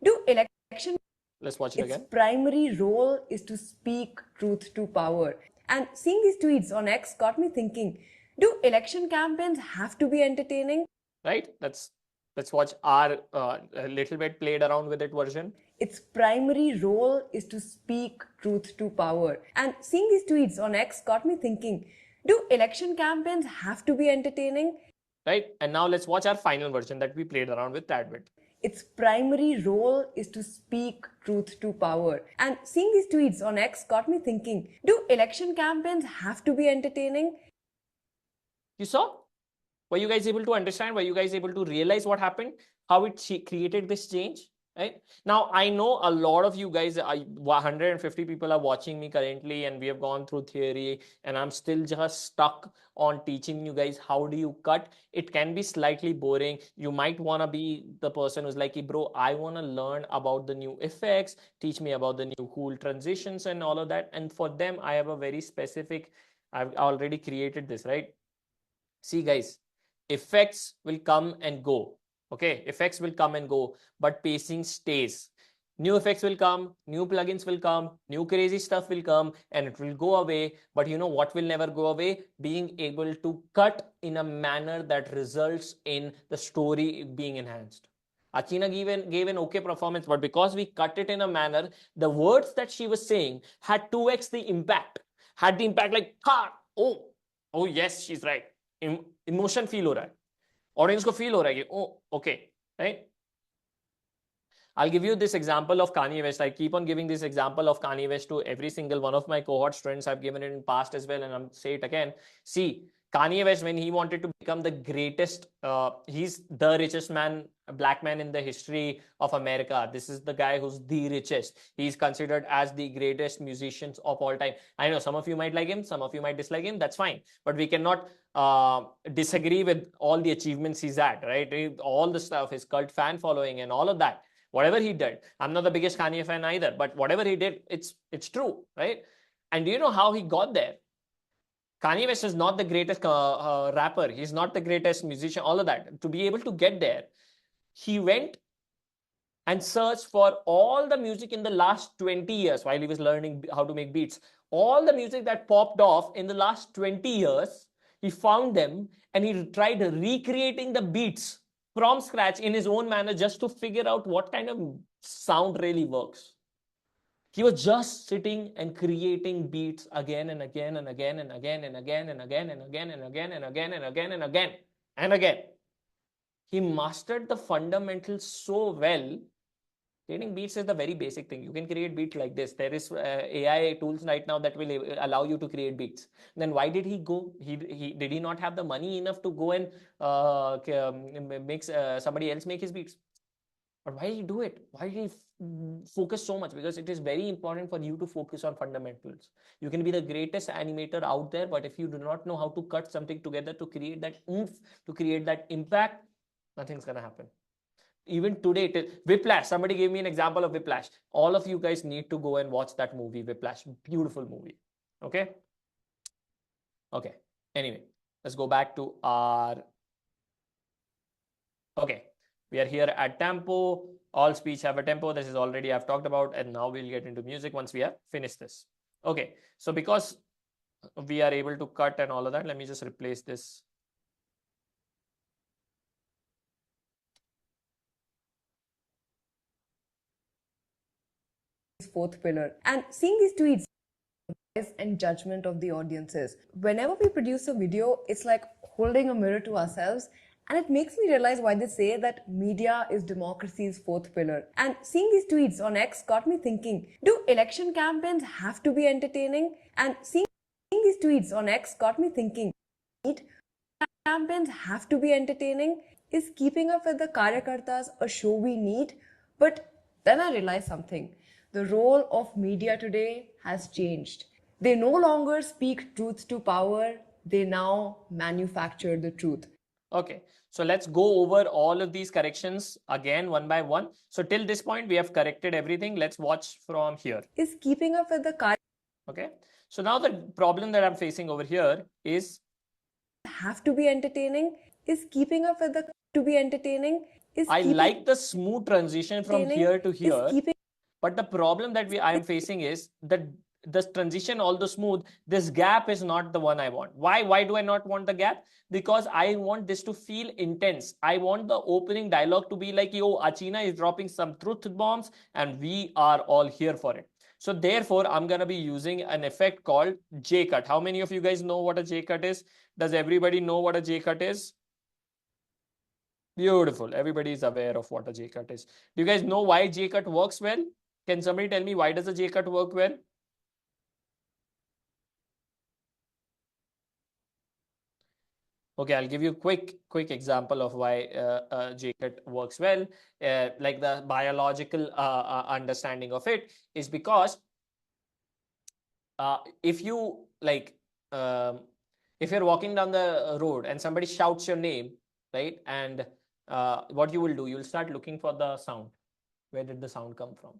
do election... Let's watch it again. Its primary role is to speak truth to power. And seeing these tweets on X got me thinking, do election campaigns have to be entertaining? Right? Let's watch our a little bit played around with it version. Its primary role is to speak truth to power. And seeing these tweets on X got me thinking, do election campaigns have to be entertaining? Right? And now let's watch our final version that we played around with tad bit. Its primary role is to speak truth to power. And seeing these tweets on X got me thinking, do election campaigns have to be entertaining? You saw? Were you guys able to understand? Were you guys able to realize what happened? How it created this change? Right? Now, I know a lot of you guys, 150 people are watching me currently, and we have gone through theory, and I'm still just stuck on teaching you guys how do you cut. It can be slightly boring. You might want to be the person who's like, bro, I want to learn about the new effects, teach me about the new cool transitions and all of that. And for them, I have a very specific, I've already created this, right? See, guys, effects will come and go. Okay, effects will come and go, but pacing stays. New effects will come, new plugins will come, new crazy stuff will come, and it will go away. But you know what will never go away? Being able to cut in a manner that results in the story being enhanced. Achina gave an okay performance, but because we cut it in a manner, the words that she was saying had 2x the impact. Had the impact like, ha, oh yes, she's right. Emotion feel हो रहा है. Audience को feel हो रहा है कि oh, okay, right? I'll give you this example of Kanye West. I keep on giving this example of Kanye West to every single one of my cohort students. I've given it in past as well, and I'll say it again. See, Kanye West, when he wanted to become the greatest, he's the richest man, black man in the history of America. This is the guy who's the richest. He's considered as the greatest musicians of all time. I know some of you might like him, some of you might dislike him. That's fine, but we cannot disagree with all the achievements he's at, right? All the stuff, his cult fan following, and all of that. Whatever he did, I'm not the biggest Kanye fan either, but whatever he did, it's true, right? And do you know how he got there? Kanye West is not the greatest rapper. He's not the greatest musician, all of that. To be able to get there, he went and searched for all the music in the last 20 years while he was learning how to make beats. All the music that popped off in the last 20 years, he found them and he tried recreating the beats from scratch in his own manner just to figure out what kind of sound really works. He was just sitting and creating beats again and again and again and again and again and again and again and again and again and again and again and again. He mastered the fundamentals so well. Creating beats is the very basic thing. You can create beats like this. There is AI tools right now that will allow you to create beats. Then why did he go? Did he not have the money enough to go and make somebody else make his beats? But why did he do it? Why did he focus so much? Because it is very important for you to focus on fundamentals. You can be the greatest animator out there, but if you do not know how to cut something together to create that oomph, to create that impact, nothing's gonna happen. Even today, Whiplash. Somebody gave me an example of Whiplash. All of you guys need to go and watch that movie, Whiplash. Beautiful movie. Okay? Okay. Anyway, let's go back to our... Okay. We are here at tempo. All speech have a tempo. This is already I've talked about, and now we'll get into music once we have finished this. Okay, so because we are able to cut and all of that, let me just replace this. Fourth pillar. And seeing these tweets and judgment of the audiences. Whenever we produce a video, it's like holding a mirror to ourselves. And it makes me realize why they say that media is democracy's fourth pillar. And seeing these tweets on X got me thinking, do election campaigns have to be entertaining? And seeing these tweets on X got me thinking, campaigns have to be entertaining? Is keeping up with the Karyakartas a show we need? But then I realized something. The role of media today has changed. They no longer speak truth to power, they now manufacture the truth. Okay, so let's go over all of these corrections again one by one. So till this point, we have corrected everything. Let's watch from here. Is keeping up with the Okay, so now the problem that I'm facing over here is have to be entertaining. Is keeping up with the to be entertaining. I like the smooth transition from here to here. But the problem that I am facing is that the transition, although smooth, this gap is not the one I want. Why do I not want the gap? Because I want this to feel intense. I want the opening dialogue to be like, yo, Achina is dropping some truth bombs and we are all here for it. So therefore, I'm going to be using an effect called J-cut. How many of you guys know what a J-cut is? Does everybody know what a J-cut is? Beautiful. Everybody is aware of what a J-cut is. Do you guys know why J-cut works well? Can somebody tell me why does a J-cut work well? Okay, I'll give you a quick example of why J-cut works well. Like the biological understanding of it is because if you if you're walking down the road and somebody shouts your name, right? And what you will do, you'll start looking for the sound. Where did the sound come from?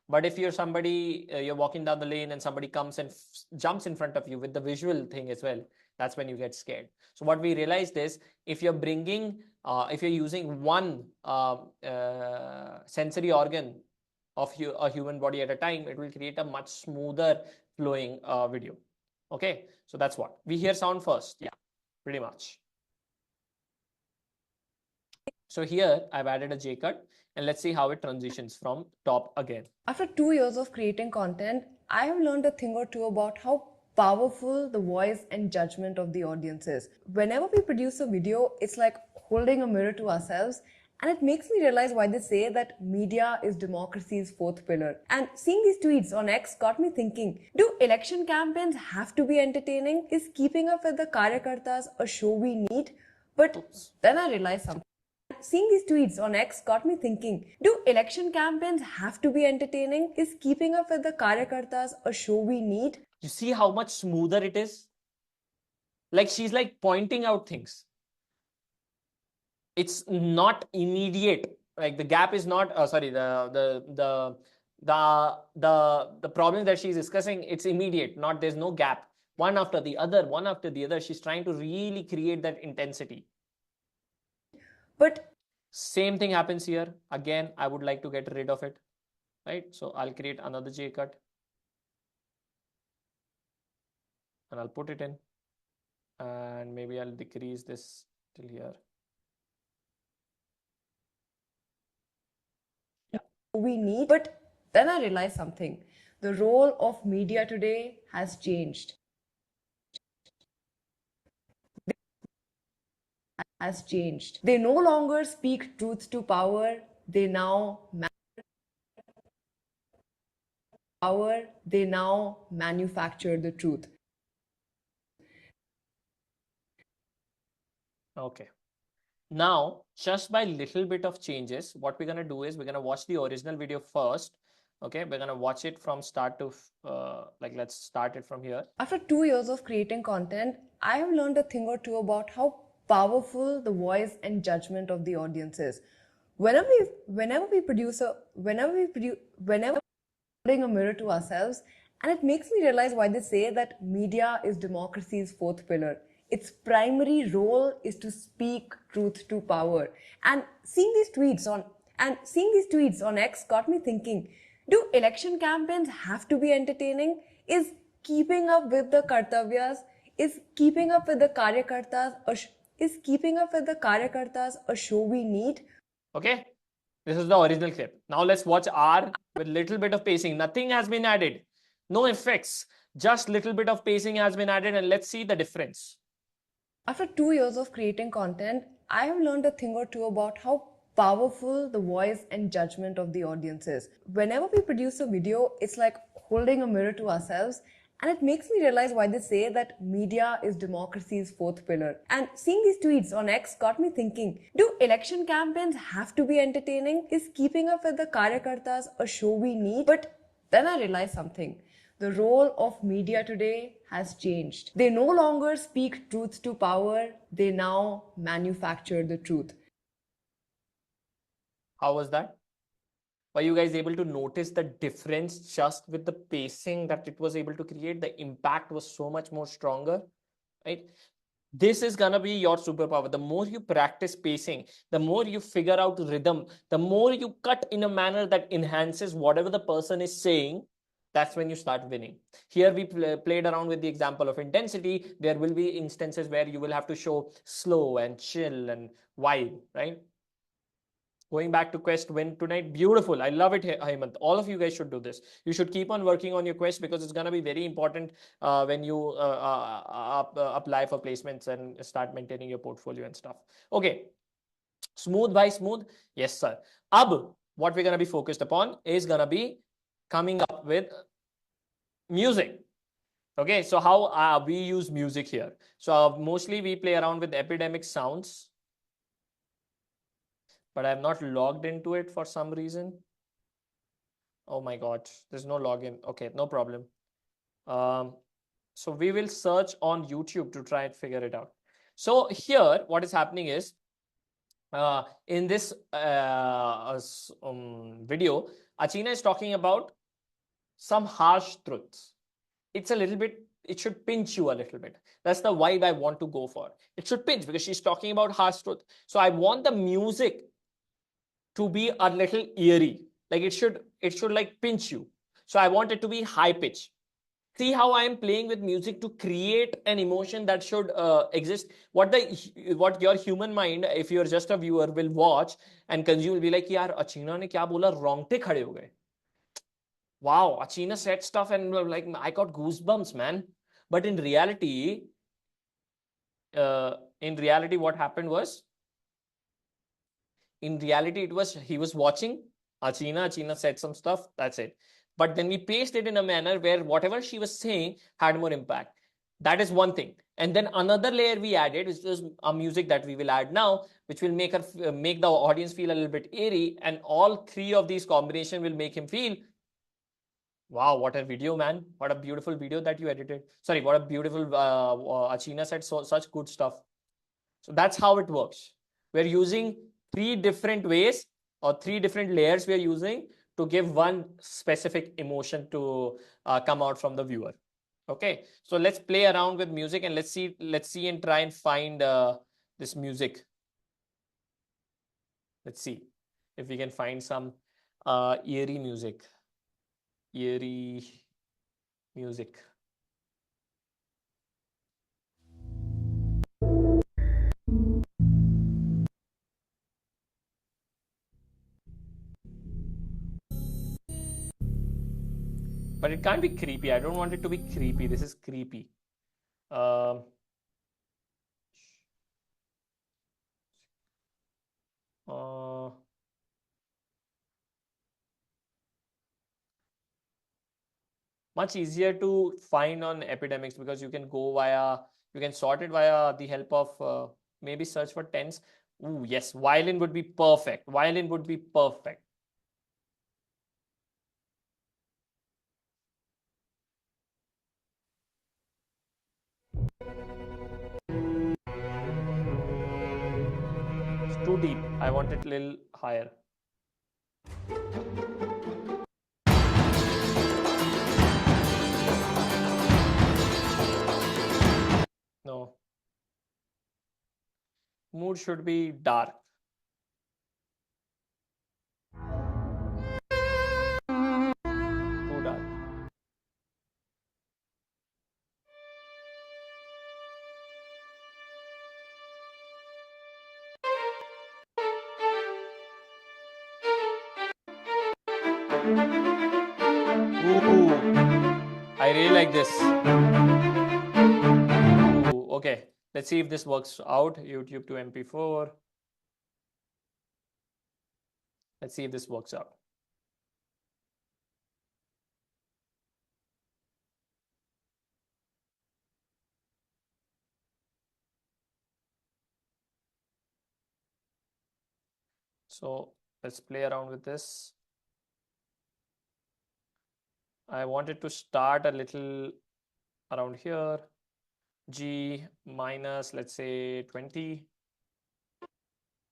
But if you're somebody, you're walking down the lane and somebody comes and jumps in front of you with the visual thing as well, that's when you get scared. So what we realized is if you're bringing, if you're using one sensory organ of a human body at a time, it will create a much smoother flowing video. Okay, so that's what. We hear sound first. Yeah, pretty much. So here I've added a J-cut and let's see how it transitions from top again. After 2 years of creating content, I have learned a thing or two about how powerful the voice and judgment of the audience is. Whenever we produce a video, it's like holding a mirror to ourselves. And it makes me realize why they say that media is democracy's fourth pillar. And seeing these tweets on X got me thinking, do election campaigns have to be entertaining? Is keeping up with the Karyakartas a show we need? But then I realized something. Seeing these tweets on X got me thinking, do election campaigns have to be entertaining? Is keeping up with the Karyakartas a show we need? You see how much smoother it is? Like she's like pointing out things. It's not immediate. Like the gap is not, sorry, the problem that she's discussing, it's immediate, not there's no gap. One after the other, one after the other. She's trying to really create that intensity. But same thing happens here. Again, I would like to get rid of it, right? So I'll create another J cut and I'll put it in, and maybe I'll decrease this till here. We need. But then I realized something. The role of media today has changed. They no longer speak truth to power. They now manufacture the truth. Okay. Now, just by little bit of changes, what we're going to do is we're going to watch the original video first. Okay, we're going to watch it from start to, let's start it from here. After 2 years of creating content, I have learned a thing or two about how powerful the voice and judgment of the audience is. Whenever we holding a mirror to ourselves, and it makes me realize why they say that media is democracy's fourth pillar. Its primary role is to speak truth to power. And seeing these tweets on X got me thinking, do election campaigns have to be entertaining? Is keeping up with the Kartavyas, is keeping up with the Karyakartas a show we need? Okay, this is the original clip. Now let's watch R with little bit of pacing. Nothing has been added. No effects. Just little bit of pacing has been added, and let's see the difference. After 2 years of creating content, I have learned a thing or two about how powerful the voice and judgment of the audience is. Whenever we produce a video, it's like holding a mirror to ourselves, and it makes me realize why they say that media is democracy's fourth pillar. And seeing these tweets on X got me thinking, do election campaigns have to be entertaining? Is keeping up with the Karyakartas a show we need? But then I realized something. The role of media today has changed. They no longer speak truth to power, they now manufacture the truth. How was that? Were you guys able to notice the difference just with the pacing that it was able to create? The impact was so much more stronger, right? This is gonna be your superpower. The more you practice pacing, the more you figure out rhythm, the more you cut in a manner that enhances whatever the person is saying, that's when you start winning. Here we played around with the example of intensity. There will be instances where you will have to show slow and chill and vibe, right? Going back to quest win tonight, beautiful. I love it, Hemant. All of you guys should do this. You should keep on working on your quest because it's going to be very important when you apply for placements and start maintaining your portfolio and stuff. Okay, smooth by smooth. Yes, sir. What we're going to be focused upon is going to be coming up with music. Okay, so how we use music here. So mostly we play around with epidemic sounds, but I'm not logged into it for some reason. Oh my God, there's no login. Okay, no problem. So we will search on YouTube to try and figure it out. So here, what is happening is, in this video, Achina is talking about some harsh truths. It's a little bit, it should pinch you a little bit. That's the vibe I want to go for. It should pinch because she's talking about harsh truth. So I want the music to be a little eerie. Like it should like pinch you. So I want it to be high pitch. See how I am playing with music to create an emotion that should exist. What your human mind, if you're just a viewer, will watch and consume, will be like, yaar, Achina ne kya bola? Rongte khade ho gaye. Wow, Achina said stuff and like I got goosebumps, man. But in reality, what happened was, In reality, he was watching Achina said some stuff, that's it. But then we placed it in a manner where whatever she was saying had more impact. That is one thing. And then another layer we added, which was a music that we will add now, which will make the audience feel a little bit eerie, and all three of these combination will make him feel, wow, what a video, man. What a beautiful video that you edited. Sorry, what a beautiful Achina said such good stuff. So that's how it works. We're using three different ways or three different layers we're using to give one specific emotion to come out from the viewer. Okay, so let's play around with music and let's see and try and find this music. Let's see if we can find some eerie music. Eerie music. But it can't be creepy. I don't want it to be creepy. This is creepy. Um, uh, much easier to find on epidemics because you can sort it via the help of maybe search for tense. Ooh, yes, violin would be perfect. Violin would be perfect. It's too deep. I want it a little higher. No. Mood should be dark. Too dark. Ooh, I really like this. Ooh, okay, let's see if this works out. YouTube to MP4. Let's see if this works out. So let's play around with this. I wanted to start a little around here. G minus, let's say 20.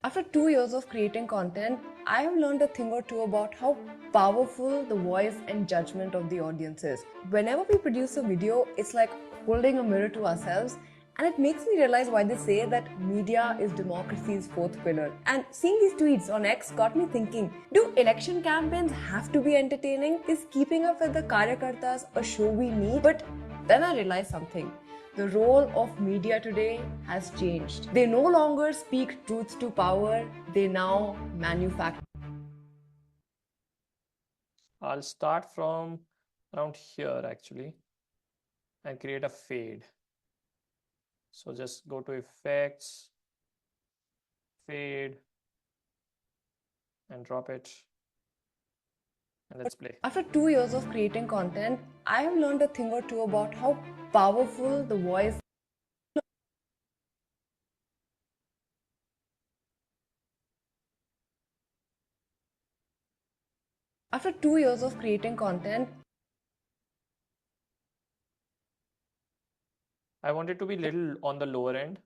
After 2 years of creating content, I have learned a thing or two about how powerful the voice and judgment of the audience is. Whenever we produce a video, it's like holding a mirror to ourselves, and it makes me realize why they say that media is democracy's fourth pillar. And seeing these tweets on X got me thinking, do election campaigns have to be entertaining? Is keeping up with the Karyakartas a show we need? But then I realized something. The role of media today has changed. They no longer speak truth to power, they now manufacture. I'll start from around here actually and create a fade. So just go to effects, fade, and drop it. And let's play. After 2 years of creating content, I have learned a thing or two about how powerful the voice. After 2 years of creating content, I want it to be little on the lower end.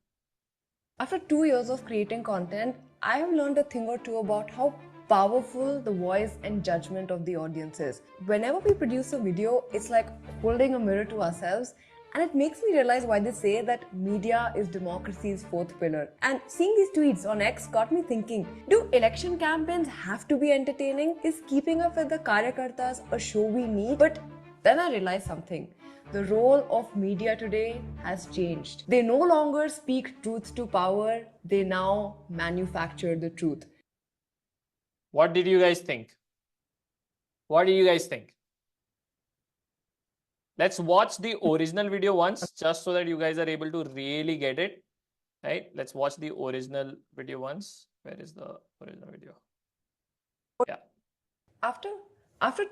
After 2 years of creating content, I have learned a thing or two about how powerful the voice and judgment of the audience is. Whenever we produce a video, it's like holding a mirror to ourselves, and it makes me realize why they say that media is democracy's fourth pillar. And seeing these tweets on X got me thinking, do election campaigns have to be entertaining? Is keeping up with the Karyakartas a show we need? But then I realized something. The role of media today has changed. They no longer speak truth to power, they now manufacture the truth. What did you guys think? What do you guys think? Let's watch the original video once, just so that you guys are able to really get it. Right? Let's watch the original video once. Where is the original video? Yeah. After after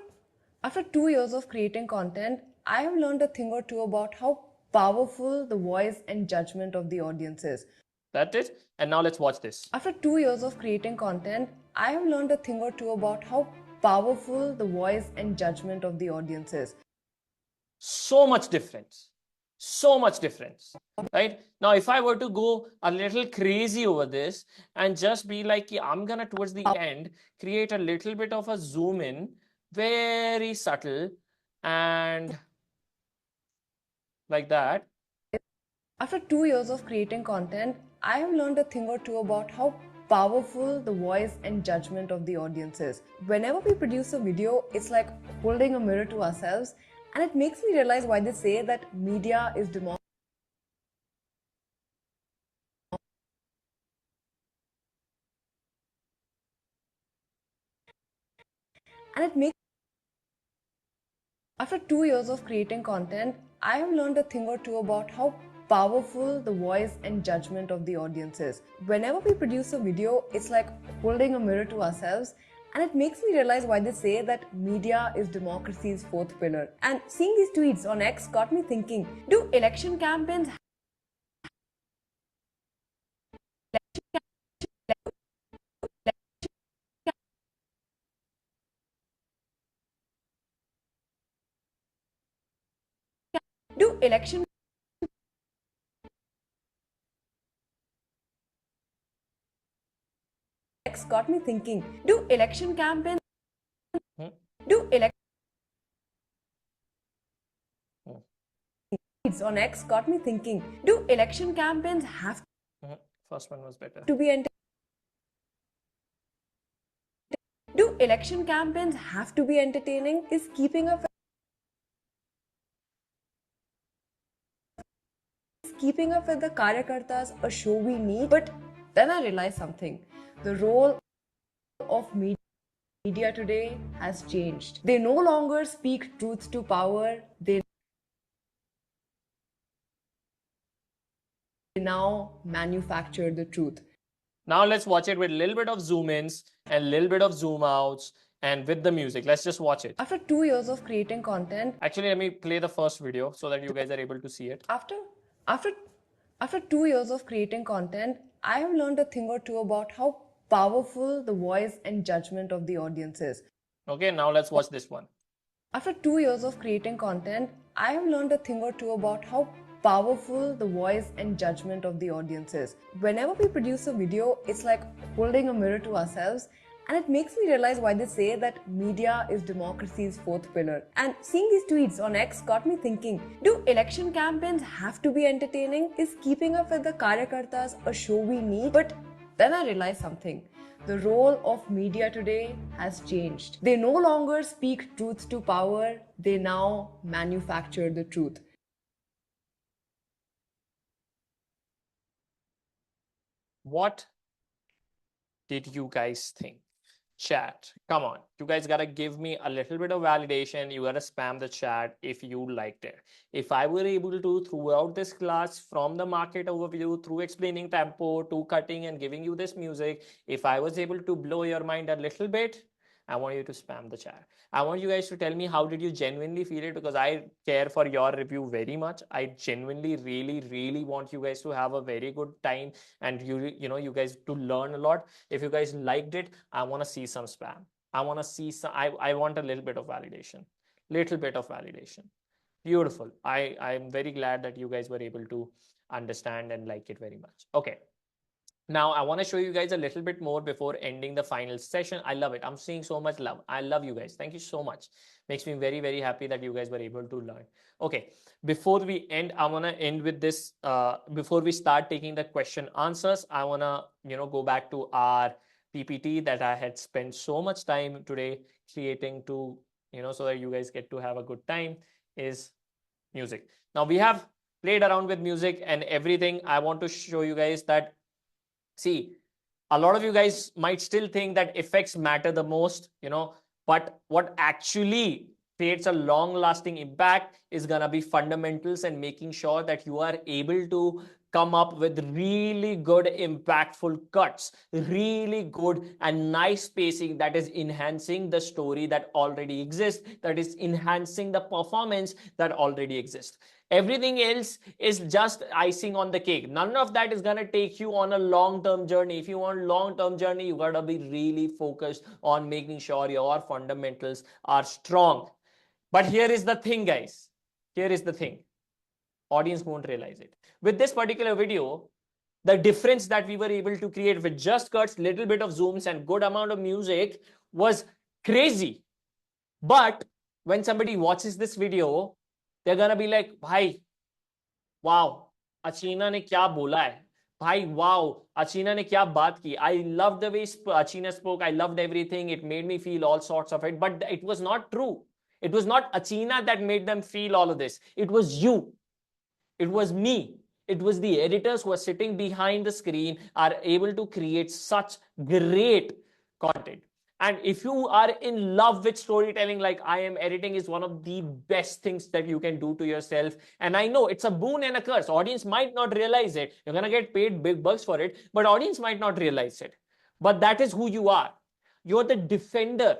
after 2 years of creating content, I have learned a thing or two about how powerful the voice and judgment of the audience is. That's it. And now let's watch this. After 2 years of creating content, I have learned a thing or two about how powerful the voice and judgment of the audience is. So much difference. So much difference. Right? Now, if I were to go a little crazy over this and just be like, yeah, I'm gonna towards the end create a little bit of a zoom in, very subtle, and like that. After 2 years of creating content, I have learned a thing or two about how powerful the voice and judgment of the audience is. Whenever we produce a video, it's like holding a mirror to ourselves, and it makes me realize why they say that media is democracy. And it makes After 2 years of creating content, I have learned a thing or two about how powerful the voice and judgment of the audience is. Whenever we produce a video, it's like holding a mirror to ourselves, and it makes me realize why they say that media is democracy's fourth pillar. And seeing these tweets on X got me thinking, do election campaigns do election X got me thinking, do election campaigns do election tweets on X got me thinking, do election campaigns have First one was better. to be do election campaigns have to be entertaining? Is keeping up with the karyakartas a show we need? But then I realized something. The role of media today has changed. They no longer speak truth to power. They now manufacture the truth. Now let's watch it with a little bit of zoom ins and a little bit of zoom outs and with the music. Let's just watch it. After 2 years of creating content, Actually, let me play the first video so that you guys are able to see it. After 2 years of creating content, I have learned a thing or two about how powerful the voice and judgment of the audience is. Okay, now let's watch this one. After 2 years of creating content, I have learned a thing or two about how powerful the voice and judgment of the audience is. Whenever we produce a video, it's like holding a mirror to ourselves, and it makes me realize why they say that media is democracy's fourth pillar. And seeing these tweets on X got me thinking, do election campaigns have to be entertaining? Is keeping up with the karyakartas a show we need? But then I realized something. The role of media today has changed. They no longer speak truth to power, they now manufacture the truth. What did you guys think? Chat, come on. You guys gotta give me a little bit of validation. You gotta spam the chat if you liked it. If I were able to, throughout this class, from the market overview, through explaining tempo, to cutting and giving you this music, if I was able to blow your mind a little bit, I want you to spam the chat. I want you guys to tell me how did you genuinely feel it, because I care for your review very much. I genuinely really want you guys to have a very good time, and you guys to learn a lot. If you guys liked it, I want to see some spam. I want to see some, I want a little bit of validation. Beautiful. I'm very glad that you guys were able to understand and like it very much. Okay. Now, I want to show you guys a little bit more before ending the final session. I love it. I'm seeing so much love. I love you guys. Thank you so much. Makes me very happy that you guys were able to learn. Okay, before we end, I want to end with this. Before we start taking the question answers, I want to go back to our PPT that I had spent so much time today creating to so that you guys get to have a good time, is music. Now, we have played around with music and everything. I want to show you guys that, see, a lot of you guys might still think that effects matter the most, but what actually creates a long lasting impact is going to be fundamentals and making sure that you are able to come up with really good impactful cuts, really good and nice pacing that is enhancing the story that already exists, that is enhancing the performance that already exists. Everything else is just icing on the cake. None of that is going to take you on a long-term journey. If you want long-term journey, you got to be really focused on making sure your fundamentals are strong. But here is the thing, guys. Here is the thing. Audience won't realize it. With this particular video, the difference that we were able to create with just cuts, little bit of zooms and good amount of music was crazy. But when somebody watches this video, they're gonna be like, "Bhai, wow, Achina ne kya bola hai? Bhai, wow, Achina ne kya baat ki? I loved the way Achina spoke. I loved everything. It made me feel all sorts of it." But it was not true. It was not Achina that made them feel all of this. It was you. It was me. It was the editors who are sitting behind the screen are able to create such great content. And if you are in love with storytelling like I am, editing is one of the best things that you can do to yourself. And I know it's a boon and a curse. Audience might not realize it. You're going to get paid big bucks for it, but audience might not realize it. But that is who you are. You're the defender.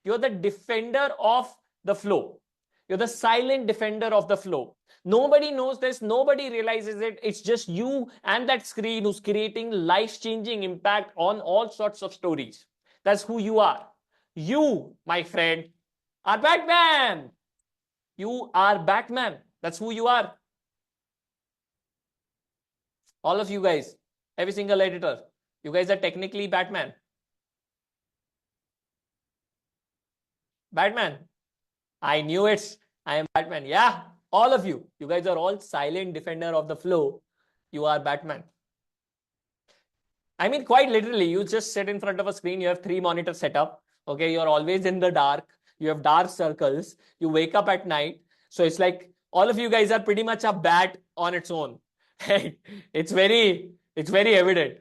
You're the defender of the flow. You're the silent defender of the flow. Nobody knows this. Nobody realizes it. It's just you and that screen who's creating life-changing impact on all sorts of stories. That's who you are. You, my friend, are Batman. You are Batman. That's who you are. All of you guys, every single editor, you guys are technically Batman. Batman. I knew it. I am Batman. Yeah, all of you. You guys are all silent defender of the flow. You are Batman. I mean, quite literally, you just sit in front of a screen. You have 3 monitors set up. Okay, you're always in the dark. You have dark circles. You wake up at night. So it's like all of you guys are pretty much a bat on its own. It's very evident.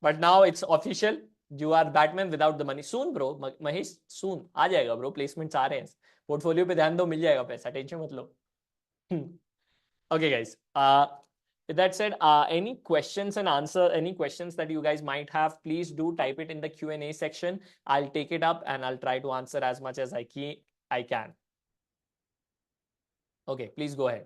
But now it's official. You are Batman without the money. Soon, bro. Mahesh, soon. आ जाएगा, bro. Placements आ रहे हैं. Portfolio पे ध्यान दो, मिल जाएगा पैसा. Tension मत लो. Okay, guys. With that said, any questions that you guys might have, please do type it in the Q&A section. I'll take it up and I'll try to answer as much as I can. Okay, please go ahead.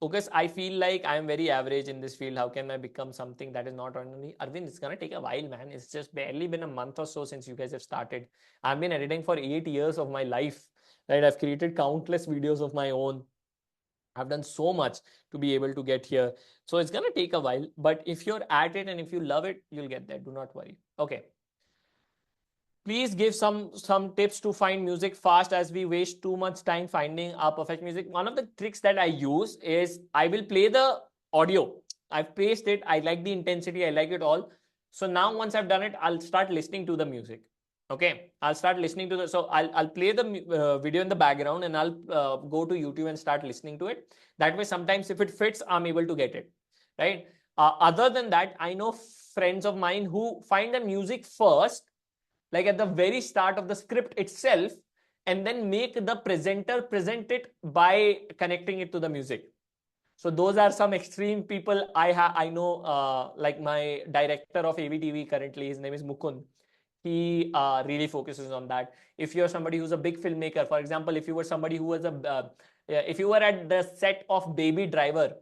Because I feel like I'm very average in this field. How can I become something that is not ordinary? Arvind, it's going to take a while, man. It's just barely been a month or so since you guys have started. I've been editing for 8 years of my life, right? I've created countless videos of my own. I've done so much to be able to get here. So it's going to take a while, but if you're at it and if you love it, you'll get there. Do not worry. Okay. Please give some tips to find music fast, as we waste too much time finding our perfect music. One of the tricks that I use is I will play the audio. I've placed it. I like the intensity. I like it all. So now once I've done it, I'll start listening to the music. Okay, I'll start listening to the, so I'll play the video in the background and I'll go to YouTube and start listening to it. That way, sometimes if it fits, I'm able to get it, right? Other than that, I know friends of mine who find the music first, like at the very start of the script itself, and then make the presenter present it by connecting it to the music. So those are some extreme people I know, like my director of AVTV currently, his name is Mukund. He really focuses on that. If you're somebody who's a big filmmaker, for example, if you were somebody who was if you were at the set of Baby Driver,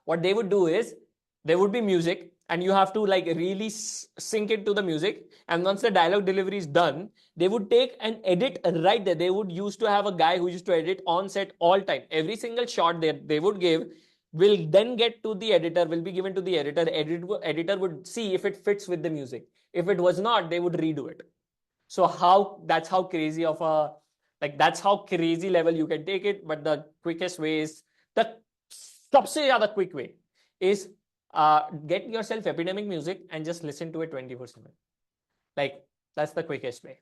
what they would do is there would be music and you have to like really sync it to the music. And once the dialogue delivery is done, they would take and edit right there. They would used to have a guy who used to edit on set all time. Every single shot they would give will then get to the editor, will be given to the editor. Editor would see if it fits with the music. If it was not, they would redo it. So that's how crazy of a, like that's how crazy level you can take it. But the quickest way is, the सबसे ज़्यादा quick way is get yourself epidemic music and just listen to it 24/7. Like that's the quickest way.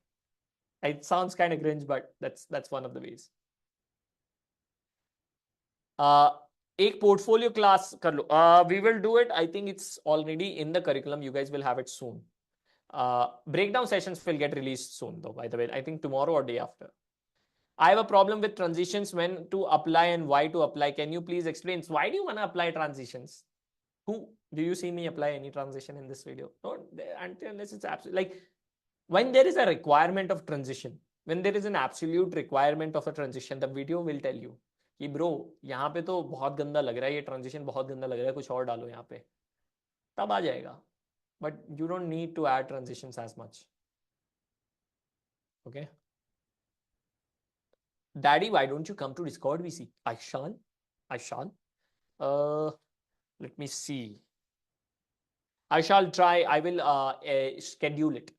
It sounds kind of cringe, but that's one of the ways. एक portfolio class कर लो. We will do it. I think it's already in the curriculum. You guys will have it soon. Breakdown sessions will get released soon, though, by the way. I think tomorrow or day after. I have a problem with transitions, when to apply and why to apply. Can you please explain? So why do you want to apply transitions? Who do you see me apply any transition in this video? No, until unless it's absolutely like when there is a requirement of transition, when there is an absolute requirement of a transition, the video will tell you कि bro यहाँ पे तो बहुत गंदा लग रहा है, ये transition बहुत गंदा लग रहा है, कुछ और डालो यहाँ पे, तब आ जाएगा. But you don't need to add transitions as much. Okay. Daddy, why don't you come to Discord VC? I shall. I shall. Let me see. I shall try. I will schedule it.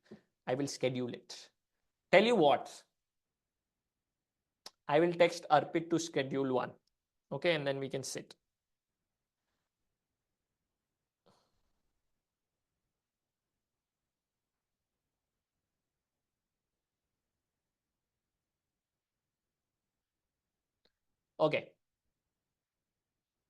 I will schedule it. Tell you what. I will text Arpit to schedule one. Okay, and then we can sit. Okay.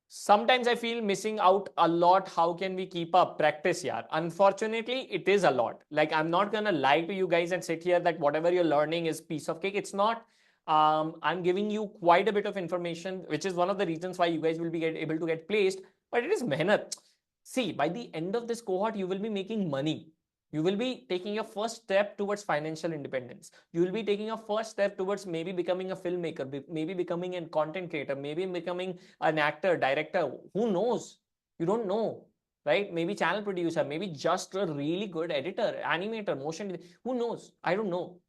Sometimes I feel missing out a lot. How can we keep up? Practice, yeah. Unfortunately, it is a lot. Like, I'm not gonna lie to you guys and sit here that whatever you're learning is piece of cake. It's not. I'm giving you quite a bit of information, which is one of the reasons why you guys will be able to get placed. But it is mehnat. See, by the end of this cohort, you will be making money. You will be taking your first step towards financial independence. You will be taking your first step towards maybe becoming a filmmaker, maybe becoming a content creator, maybe becoming an actor, director. Who knows? You don't know, right? Maybe channel producer, maybe just a really good editor, animator, motion. Who knows? I don't know.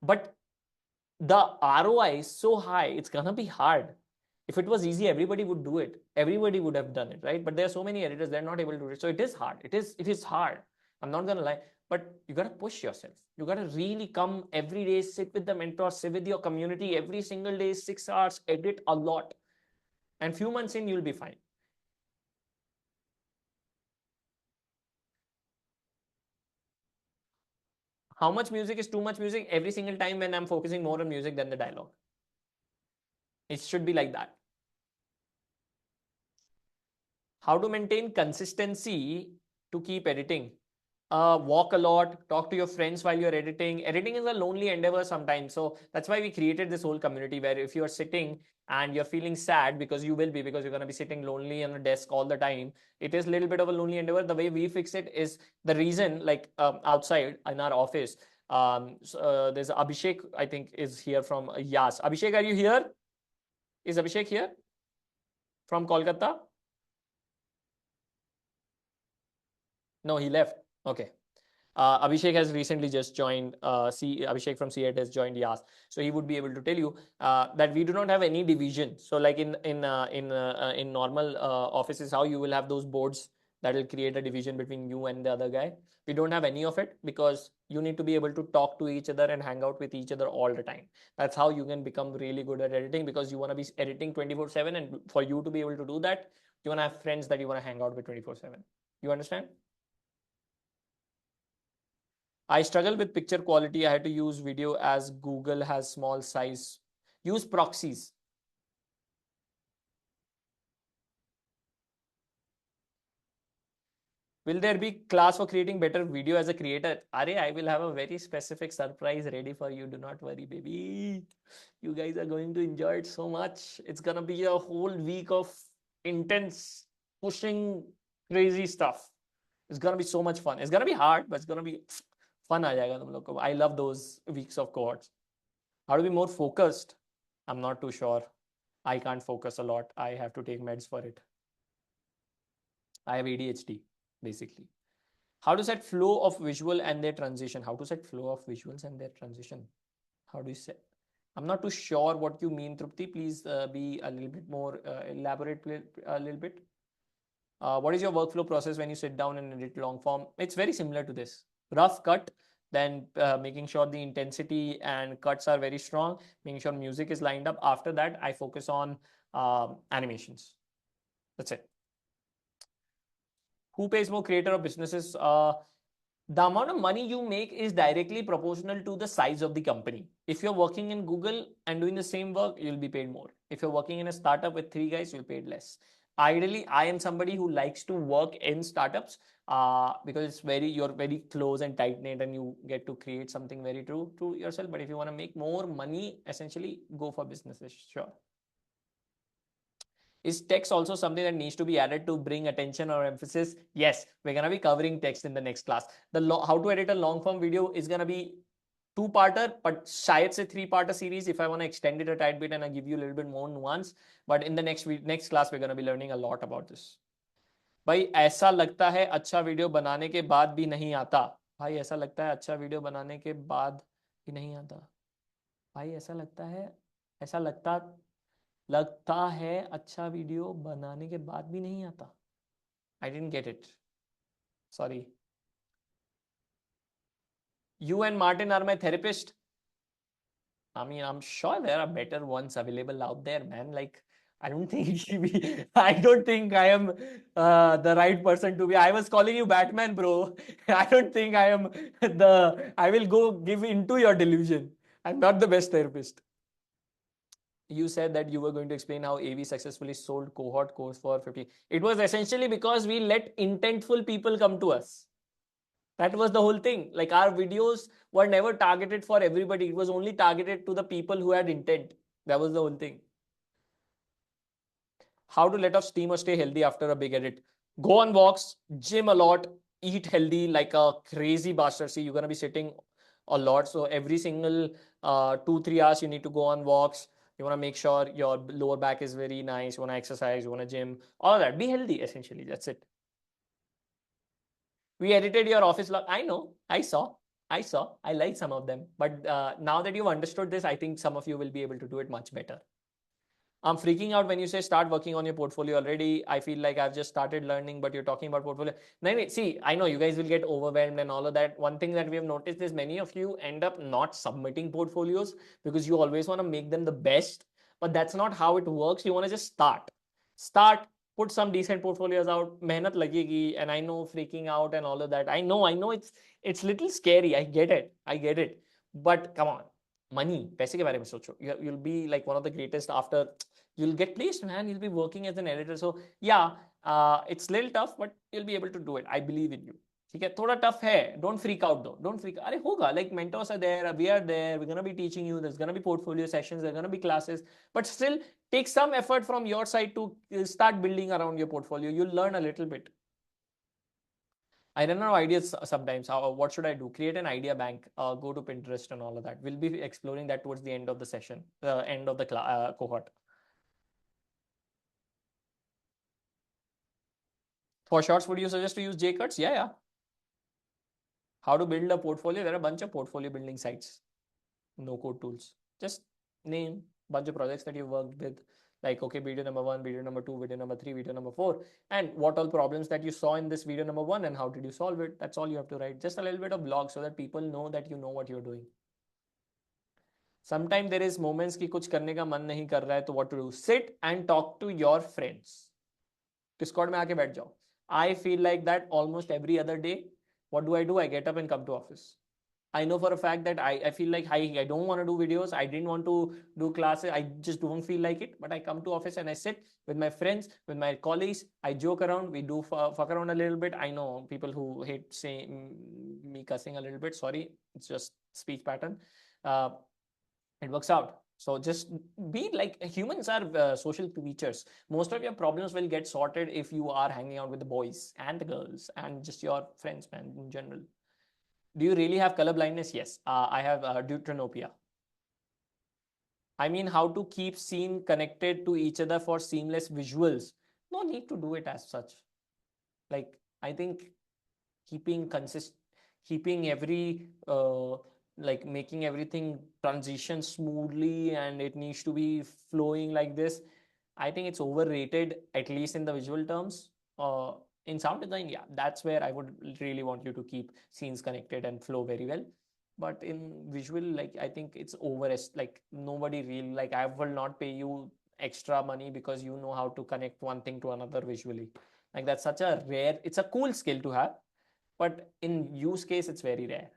But the ROI is so high, it's gonna be hard. If it was easy, everybody would do it. Everybody would have done it, right? But there are so many editors, they're not able to do it. So it is hard. It is hard. I'm not gonna lie. But you gotta push yourself. You gotta really come every day, sit with the mentor, sit with your community every single day, 6 hours, edit a lot. And few months in, you'll be fine. How much music is too much music? Every single time when I'm focusing more on music than the dialogue. It should be like that. How to maintain consistency to keep editing? Walk a lot, talk to your friends while you're editing. Editing is a lonely endeavor sometimes. So that's why we created this whole community where if you're sitting and you're feeling sad, because you will be, because you're going to be sitting lonely on a desk all the time, it is a little bit of a lonely endeavor. The way we fix it is the reason, like outside in our office, there's Abhishek, I think, is here from Yas. Abhishek, are you here? Is Abhishek here from Kolkata? No, he left. Okay. Abhishek has recently just joined. Abhishek from C8 has joined YAS, so he would be able to tell you that we do not have any division. So, like in normal offices, how you will have those boards that will create a division between you and the other guy. We don't have any of it because you need to be able to talk to each other and hang out with each other all the time. That's how you can become really good at editing, because you want to be editing 24/7, and for you to be able to do that, you want to have friends that you want to hang out with 24/7. You understand? I struggle with picture quality. I had to use video as Google has small size. Use proxies. Will there be class for creating better video as a creator? Are, I will have a very specific surprise ready for you. Do not worry, baby. You guys are going to enjoy it so much. It's gonna be a whole week of intense, pushing, crazy stuff. It's gonna be so much fun. It's gonna be hard, but it's gonna be fun. I love those weeks of cohorts. How to be more focused? I'm not too sure. I can't focus a lot. I have to take meds for it. I have ADHD, basically. How to set flow of visual and their transition? How to set flow of visuals and their transition? How do you set? I'm not too sure what you mean, Trupti. Please be a little bit more elaborate a little bit. What is your workflow process when you sit down and edit long form? It's very similar to this. Rough cut, then making sure the intensity and cuts are very strong, making sure music is lined up. After that, I focus on animations. That's it. Who pays more, creator or businesses? The amount of money you make is directly proportional to the size of the company. If you're working in Google and doing the same work, you'll be paid more. If you're working in a startup with 3 guys, you'll be paid less. Ideally, I am somebody who likes to work in startups because it's you're very close and tight knit, and you get to create something very true to yourself. But if you want to make more money, essentially, go for businesses. Sure. Is text also something that needs to be added to bring attention or emphasis? Yes, we're gonna be covering text in the next class. How to edit a long form video is gonna be two-parter, but शायद से three-parter series if I want to extend it a tad bit and I give you a little bit more nuance. But in the next class we're gonna be learning a lot about this. भाई ऐसा लगता है अच्छा video बनाने के बाद भी नहीं आता. भाई ऐसा लगता है अच्छा वीडियो बनाने के बाद भी नहीं आता. भाई ऐसा लगता है अच्छा वीडियो बनाने के बाद भी नहीं आता. I didn't get it. Sorry. You and Martin are my therapist. I mean, I'm sure there are better ones available out there, man. Like, I don't think I don't think I am the right person to be. I was calling you Batman, bro. I don't think I am I will go give into your delusion. I'm not the best therapist. You said that you were going to explain how AV successfully sold cohort course for 50. It was essentially because we let intentful people come to us. That was the whole thing. Like, our videos were never targeted for everybody. It was only targeted to the people who had intent. That was the whole thing. How to let off steam or stay healthy after a big edit? Go on walks, gym a lot, eat healthy like a crazy bastard. See, you're going to be sitting a lot. So every single 2-3 hours, you need to go on walks. You want to make sure your lower back is very nice. You want to exercise, you want to gym, all of that. Be healthy, essentially. That's it. We edited your office log. I know. I saw. I like some of them. But now that you've understood this, I think some of you will be able to do it much better. I'm freaking out when you say start working on your portfolio already. I feel like I've just started learning, but you're talking about portfolio. No, see, I know you guys will get overwhelmed and all of that. One thing that we have noticed is many of you end up not submitting portfolios because you always want to make them the best. But that's not how it works. You want to just start, put some decent portfolios out. मेहनत लगेगी, and I know freaking out and all of that. I know it's little scary. I get it. But come on, money, पैसे के बारे में सोचो. You'll be like one of the greatest after. You'll get placed, man. You'll be working as an editor. So yeah, it's a little tough, but you'll be able to do it. I believe in you. ठीक है, थोड़ा tough है. Don't freak out though. Don't freak. अरे होगा. Like, mentors are there. We are there. We're gonna be teaching you. There's gonna be portfolio sessions. There's gonna be classes. But still, take some effort from your side to start building around your portfolio. You'll learn a little bit. I run out of ideas sometimes. What should I do? Create an idea bank. Go to Pinterest and all of that. We'll be exploring that towards the end of the session, end of the cohort. For shorts, would you suggest to use JCuts? Yeah. How to build a portfolio? There are a bunch of portfolio building sites. No code tools. Just name bunch of projects that you've worked with. Like, okay, video number 1, video number 2, video number 3, video number 4, and what all problems that you saw in this video number 1 and how did you solve it. That's all you have to write. Just a little bit of blog so that people know that you know what you're doing. Sometimes there is moments कि कुछ करने का मन नहीं कर रहा है, तो what to do? Sit and talk to your friends. Discord में आके बैठ जाओ. I feel like that almost every other day. What do? I get up and come to office. I know for a fact that I feel like I don't want to do videos. I didn't want to do classes. I just don't feel like it. But I come to office and I sit with my friends, with my colleagues. I joke around. We do fuck around a little bit. I know people who hate saying me cussing a little bit. Sorry, it's just speech pattern. It works out. So just be like, humans are social creatures. Most of your problems will get sorted if you are hanging out with the boys and the girls and just your friends, man, in general. Do you really have color blindness? Yes, I have deuteranopia. I mean, how to keep scene connected to each other for seamless visuals? No need to do it as such. Like, I think keeping every like making everything transition smoothly and it needs to be flowing like this. I think it's overrated, at least in the visual terms. In sound design, yeah, that's where I would really want you to keep scenes connected and flow very well. But in visual, like, I think it's like, nobody really, like, I will not pay you extra money because you know how to connect one thing to another visually. Like, that's such a rare, it's a cool skill to have, but in use case, it's very rare.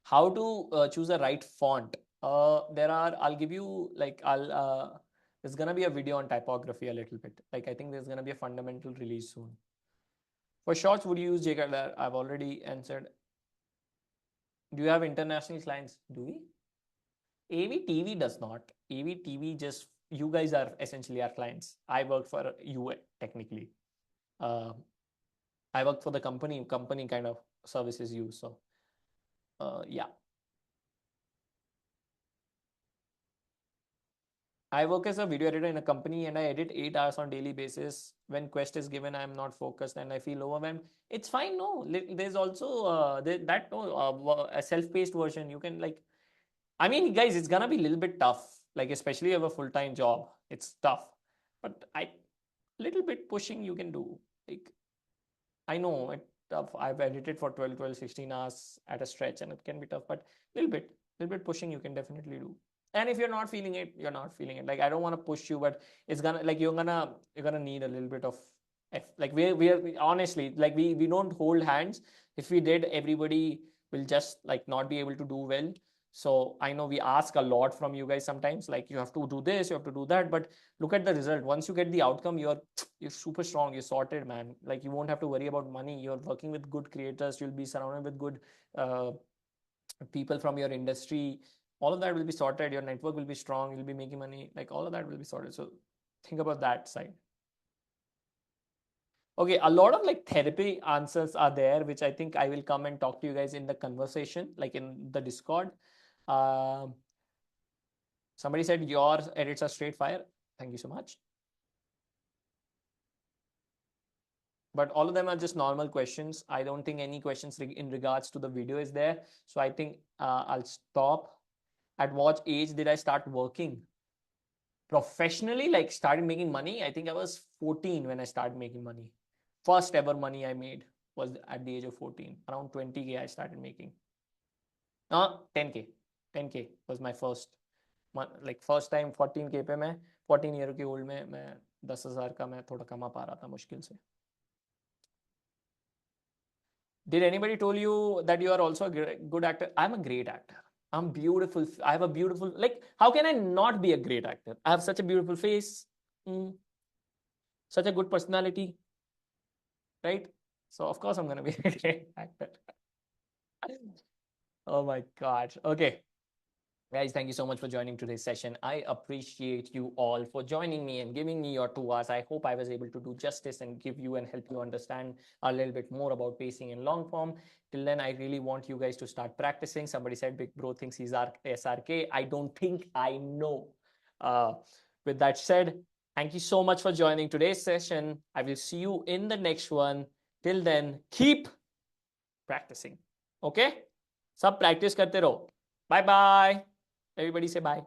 How to choose a right font? I'll give you like there's gonna be a video on typography a little bit. Like I think there's gonna be a fundamental release soon. For shorts, would you use JColor? I've already answered. Do you have international clients? Do we? AVTV does not. AVTV just, you guys are essentially our clients. I work for you technically. I work for the company kind of services you. So yeah. I work as a video editor in a company and I edit 8 hours on daily basis. When quest is given, I'm not focused and I feel overwhelmed. It's fine. No, there's also a self-paced version. You can like, I mean, guys, it's gonna be a little bit tough. Like especially if you have a full-time job, it's tough. But little bit pushing you can do. Like I know it's tough. I've edited for 12, 16 hours at a stretch and it can be tough, but little bit pushing you can definitely do. And if you're not feeling it, you're not feeling it. Like I don't want to push you, but it's gonna like you're gonna need a little bit of like we honestly like we don't hold hands. If we did, everybody will just like not be able to do well. So I know we ask a lot from you guys sometimes, like you have to do this, you have to do that, but look at the result. Once you get the outcome, you're super strong, you're sorted, man. Like you won't have to worry about money. You're working with good creators, you'll be surrounded with good people from your industry. All of that will be sorted. Your network will be strong, you'll be making money, like all of that will be sorted. So think about that side. Okay, a lot of like therapy answers are there, which I think I will come and talk to you guys in the conversation, like in the Discord. Somebody said your edits are straight fire. Thank you so much. But all of them are just normal questions. I don't think any questions in regards to the video is there. So I think I'll stop. At what age did I start working professionally, like started making money? I think I was 14 when I started making money. First ever money I made was at the age of 14. Around 20K I started making. 10K. 10K was my first, like first time 14K पे मैं 14 year की old में मैं 10,000 का मैं थोड़ा कमा पा रहा था मुश्किल से. Did anybody told you that you are also a good actor? I'm a great actor. I'm beautiful. I have a beautiful, like, how can I not be a great actor? I have such a beautiful face, such a good personality, right? So of course I'm gonna be a great actor. Oh my God. Okay. Guys, thank you so much for joining today's session. I appreciate you all for joining me and giving me your 2 hours. I hope I was able to do justice and give you and help you understand a little bit more about pacing in long form. Till then, I really want you guys to start practicing. Somebody said Big Bro thinks he's SRK. I don't think I know. With that said, thank you so much for joining today's session. I will see you in the next one. Till then, keep practicing. Okay? Sab practice karte raho. Bye bye. Everybody say bye.